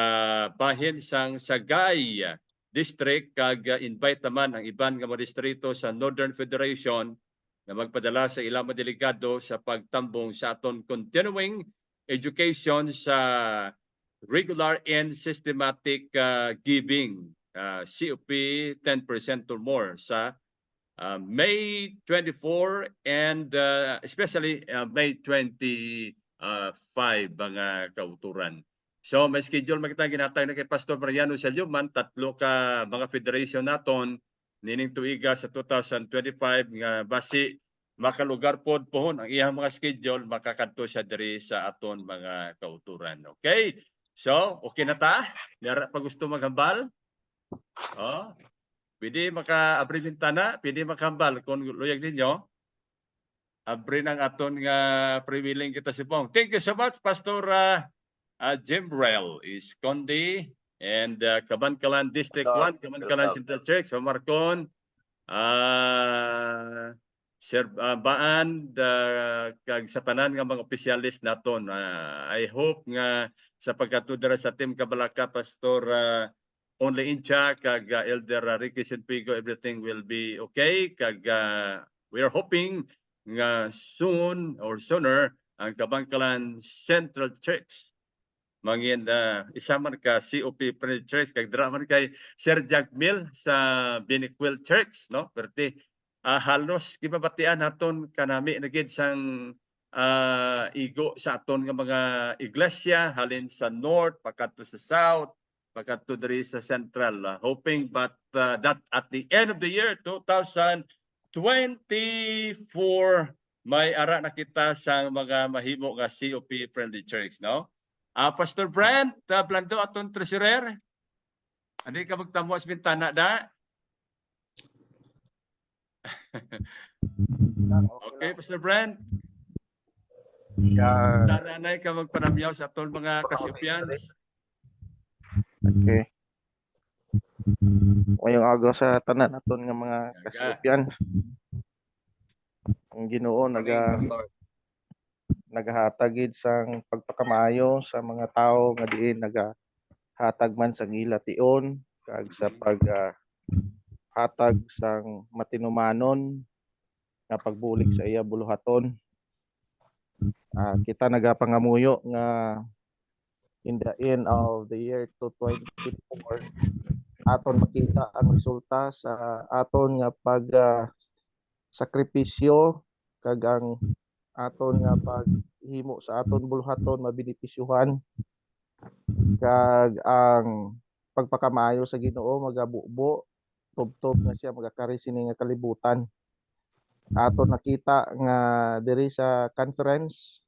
bahin sang Sagay District kag invite naman ang iban nga mga distrito sa Northern Federation na magpadala sa ilang mga delegado sa pagtambong sa aton continuing education sa regular and systematic giving COP 10% or more sa May 24 and especially May 25 mga kauturan. So may schedule makita ginatag na kay Pastor Mariano Salyuman, 3 ka mga federation naton nining tuiga sa 2025 nga basi makalugar pod pohon ang iyang mga schedule makakadto siya diri sa aton mga kauturan. Okay? So, okay na ta? Nara pa gusto maghambal? Oh. Pwede maka-abri bintana, pwede maghambal kung luyag ninyo. Abri ng aton nga pre-willing kita si Pong. Thank you so much Pastor Jim Rel is Condi and Cabancalan District 1, Cabancalan Central Church, so Marcon, Baan kag sa tanan nga mga opisyalis naton. I hope nga sa pagkatudra sa team Kabalaka Pastor only Incha kag Elder Ricky Sinpigo, everything will be okay kag we are hoping nga soon or sooner ang Cabancalan Central Church mangin isa man ka COP Friendly Church kag dra man kay Sir Jagmil sa Biniquil Church, no? Perti halos gibabatian naton kanami na gid sang igo sa aton nga mga iglesia halin sa north pakadto sa south pakadto diri sa central, hoping but that at the end of the year 2024 may ara na kita sa mga mahimo nga COP Friendly Church, no? Pastor Brent, Blando aton treasurer. Adi ka magtamo sa bintana da? Okay, Pastor Brent. Nanay ka magpanamyaw sa aton mga kasipians. Okay. Ngayong agaw sa tanan aton nga mga kasipians. Ang Ginoo nagahatagid sang pagpakamayo sa mga tao nga diin nagahatag man sang ilation kag sa hatag sang matinumanon nga pagbulig sa iya buluhaton. Kita nagapangamuyo nga in the end of the year 2024 aton makita ang resulta sa aton nga pag sakripisyo kag ang aton nga paghimo sa aton buluhaton mabinipisyuhan kag ang pagpakamaayo sa Ginoo magabubo tubtob nga siya magakari sini nga kalibutan. Aton nakita nga diri sa conference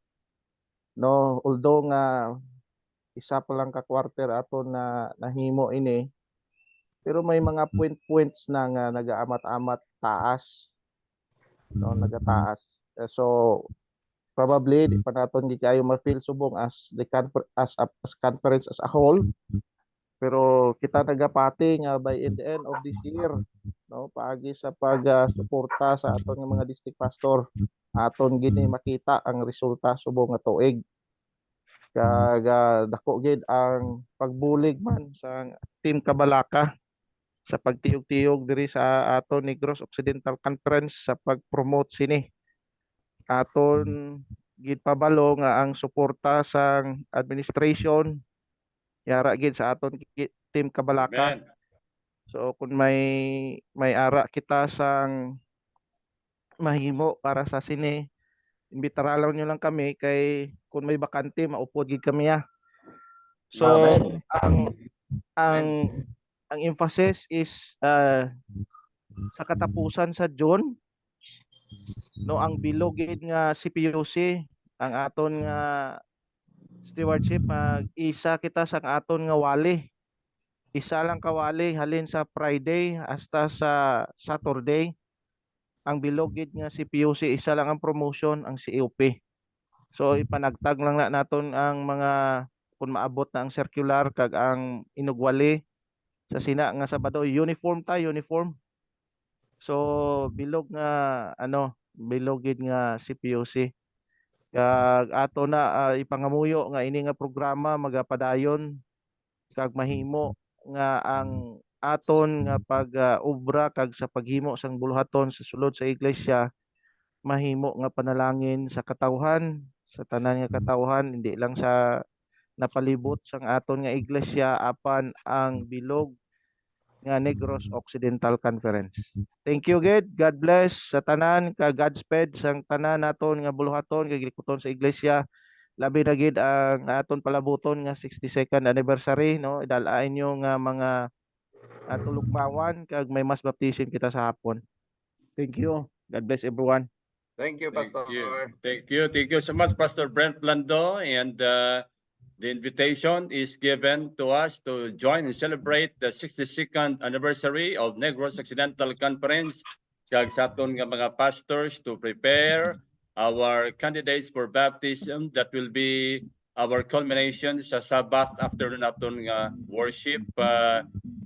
no, although nga isa pa lang ka quarter aton na nahimo ini, pero may mga points na nga nagaamat-amat taas, no, nagataas. So probably di pa naton di kayo ma-feel subong as the conference as a whole, pero kita nagapati nga by the end of this year, no, paagi sa pag-suporta sa aton nga mga district pastor, aton gini makita ang resulta subong nga tuig. Kag dako gid ang pagbulig man sa Team Kabalaka sa pagtiyog-tiyog diri sa aton Negros Occidental Conference sa pag-promote sini. Aton gid pabalo nga ang suporta sa administration yara gid sa aton Team Kabalaka. Amen. So kung may ara kita sang mahimo para sa sini, imbitara nyo lang kami kay kung may bakante maupod gid kami ya. So Amen. ang emphasis is sa katapusan sa June, no, ang bilog gid nga CPUC ang aton nga stewardship mag-isa kita sa aton nga wali. Isa lang kawali halin sa Friday hasta sa Saturday. Ang bilog gid nga CPUC isa lang ang promotion ang COP. So ipanagtag lang na naton ang mga kung maabot na ang circular kag ang inugwali sa sina nga Sabado uniform. So bilog nga bilog gid nga CPUC. Kag ato na ipangamuyo nga ini nga programa magapadayon kag mahimo nga ang aton nga pag-obra kag sa paghimo sang buluhaton sa sulod sa iglesia mahimo nga panalangin sa katawhan, sa tanan nga katawhan, hindi lang sa napalibot sang aton nga iglesia apan ang bilog nga Negros Occidental Conference. Thank you gid. God bless sa tanan ka Godspeed sang tanan naton nga buluhaton kag likuton sa iglesia. Labi na gid ang aton palabuton nga 62nd anniversary, no. Idalain nyo nga mga tulugmawan kag may mas baptisin kita sa hapon. Thank you. God bless everyone. Thank you, Pastor. Thank you so much, Pastor Brent Blando. And the invitation is given to us to join and celebrate the 62nd anniversary of Negros Occidental Conference. Kag sa aton nga mga pastors to prepare our candidates for baptism that will be our culmination sa Sabbath afternoon aton nga worship.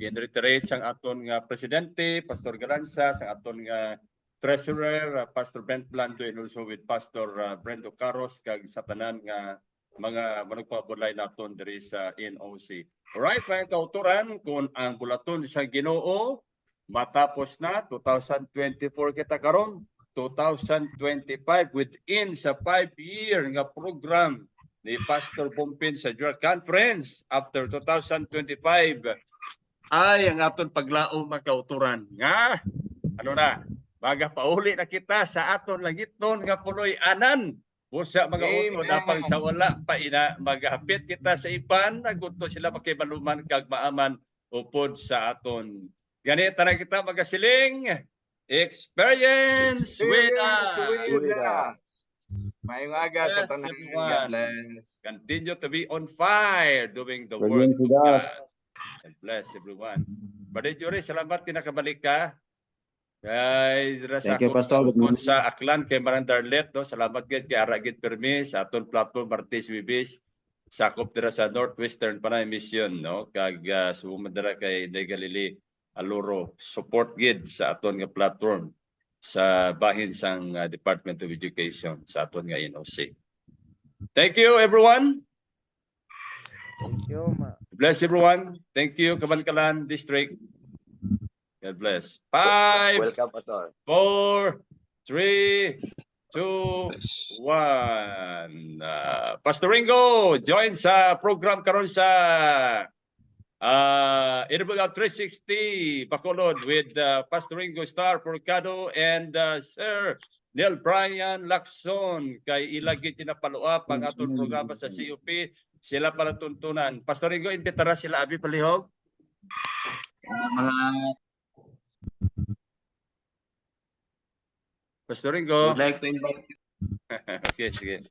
Reiterate sang aton nga presidente, Pastor Garanza, sang aton nga treasurer, Pastor Brent Blando, and also with Pastor Brendo Caros, kag sa tanan nga mga manugpabulay naton diri sa NOC. Alright, mga kauturan, kung ang bulaton sa Ginoo matapos na 2024 kita karon, 2025 within sa 5-year nga program ni Pastor Bumpin sa Dual Conference after 2025 ay ang aton paglaom mga kauturan nga magapauli na kita sa aton langiton nga puloy anan usa mga utod apang sa wala pa ina maghapit kita sa iban nagunto sila makibaluman kag maaman upod sa aton ganita na kita magasiling experience with us. Mayong aga sa tanan. God bless. Continue to be on fire doing the work Experience of with us. God. God bless everyone. Brother Jory, salamat kinakabalik ka. Guys, Thank you, Pastor. Good morning. Sa Aklan kay Marang Darlet, no? Salamat gid kay Aragid Permis sa aton platform Martes Bibis. Sakop dira sa Northwestern Panay Mission, no? Kag sumudra kay De Galili Aluro. Support gid sa aton nga platform sa bahin sang Department of Education sa aton nga NOC. Thank you everyone. Thank you. Bless everyone. Thank you Kabankalan District. God bless. 5, Welcome, Pastor. 4, 3, 2, 1. Pastor Ringo, join sa program karon sa Irbugaw 360 Bacolod with Pastor Ringo Star Porcado and Sir Neil Brian Lacson kay ilagit pinapaluap ang atong programa sa COP. Sila para tuntunan. Pastor Ringo, imbitara sila abi palihog. Mga Pastor Ringo. would like to invite Okay, sige.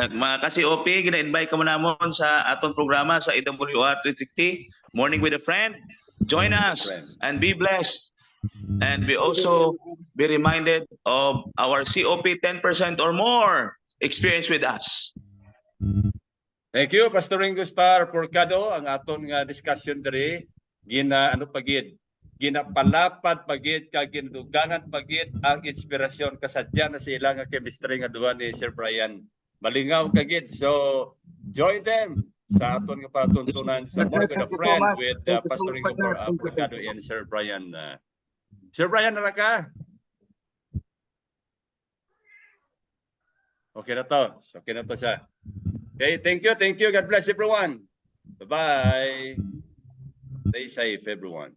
Mga ka-COP, gina-invite ka mo namon sa atong programa sa AWR 360, Morning with a Friend. Join us and be blessed. And we also be reminded of our COP 10% or more experience with us. Thank you, Pastor Ringo Star Porcado. Ang aton nga discussion diri ginapalapad pagid kag ginudugangan pagid ang inspirasyon kasadya na sa ilang nga chemistry nga duha ni Sir Brian. Malingaw kagid. So join them sa aton nga patuntunan sa Morning with a Friend with Pastor Ringo Porcado and Sir Brian. Sir Brian, nara ka? Okay na to. Okay na to siya. Okay, thank you. God bless everyone. Bye-bye. Stay safe, everyone.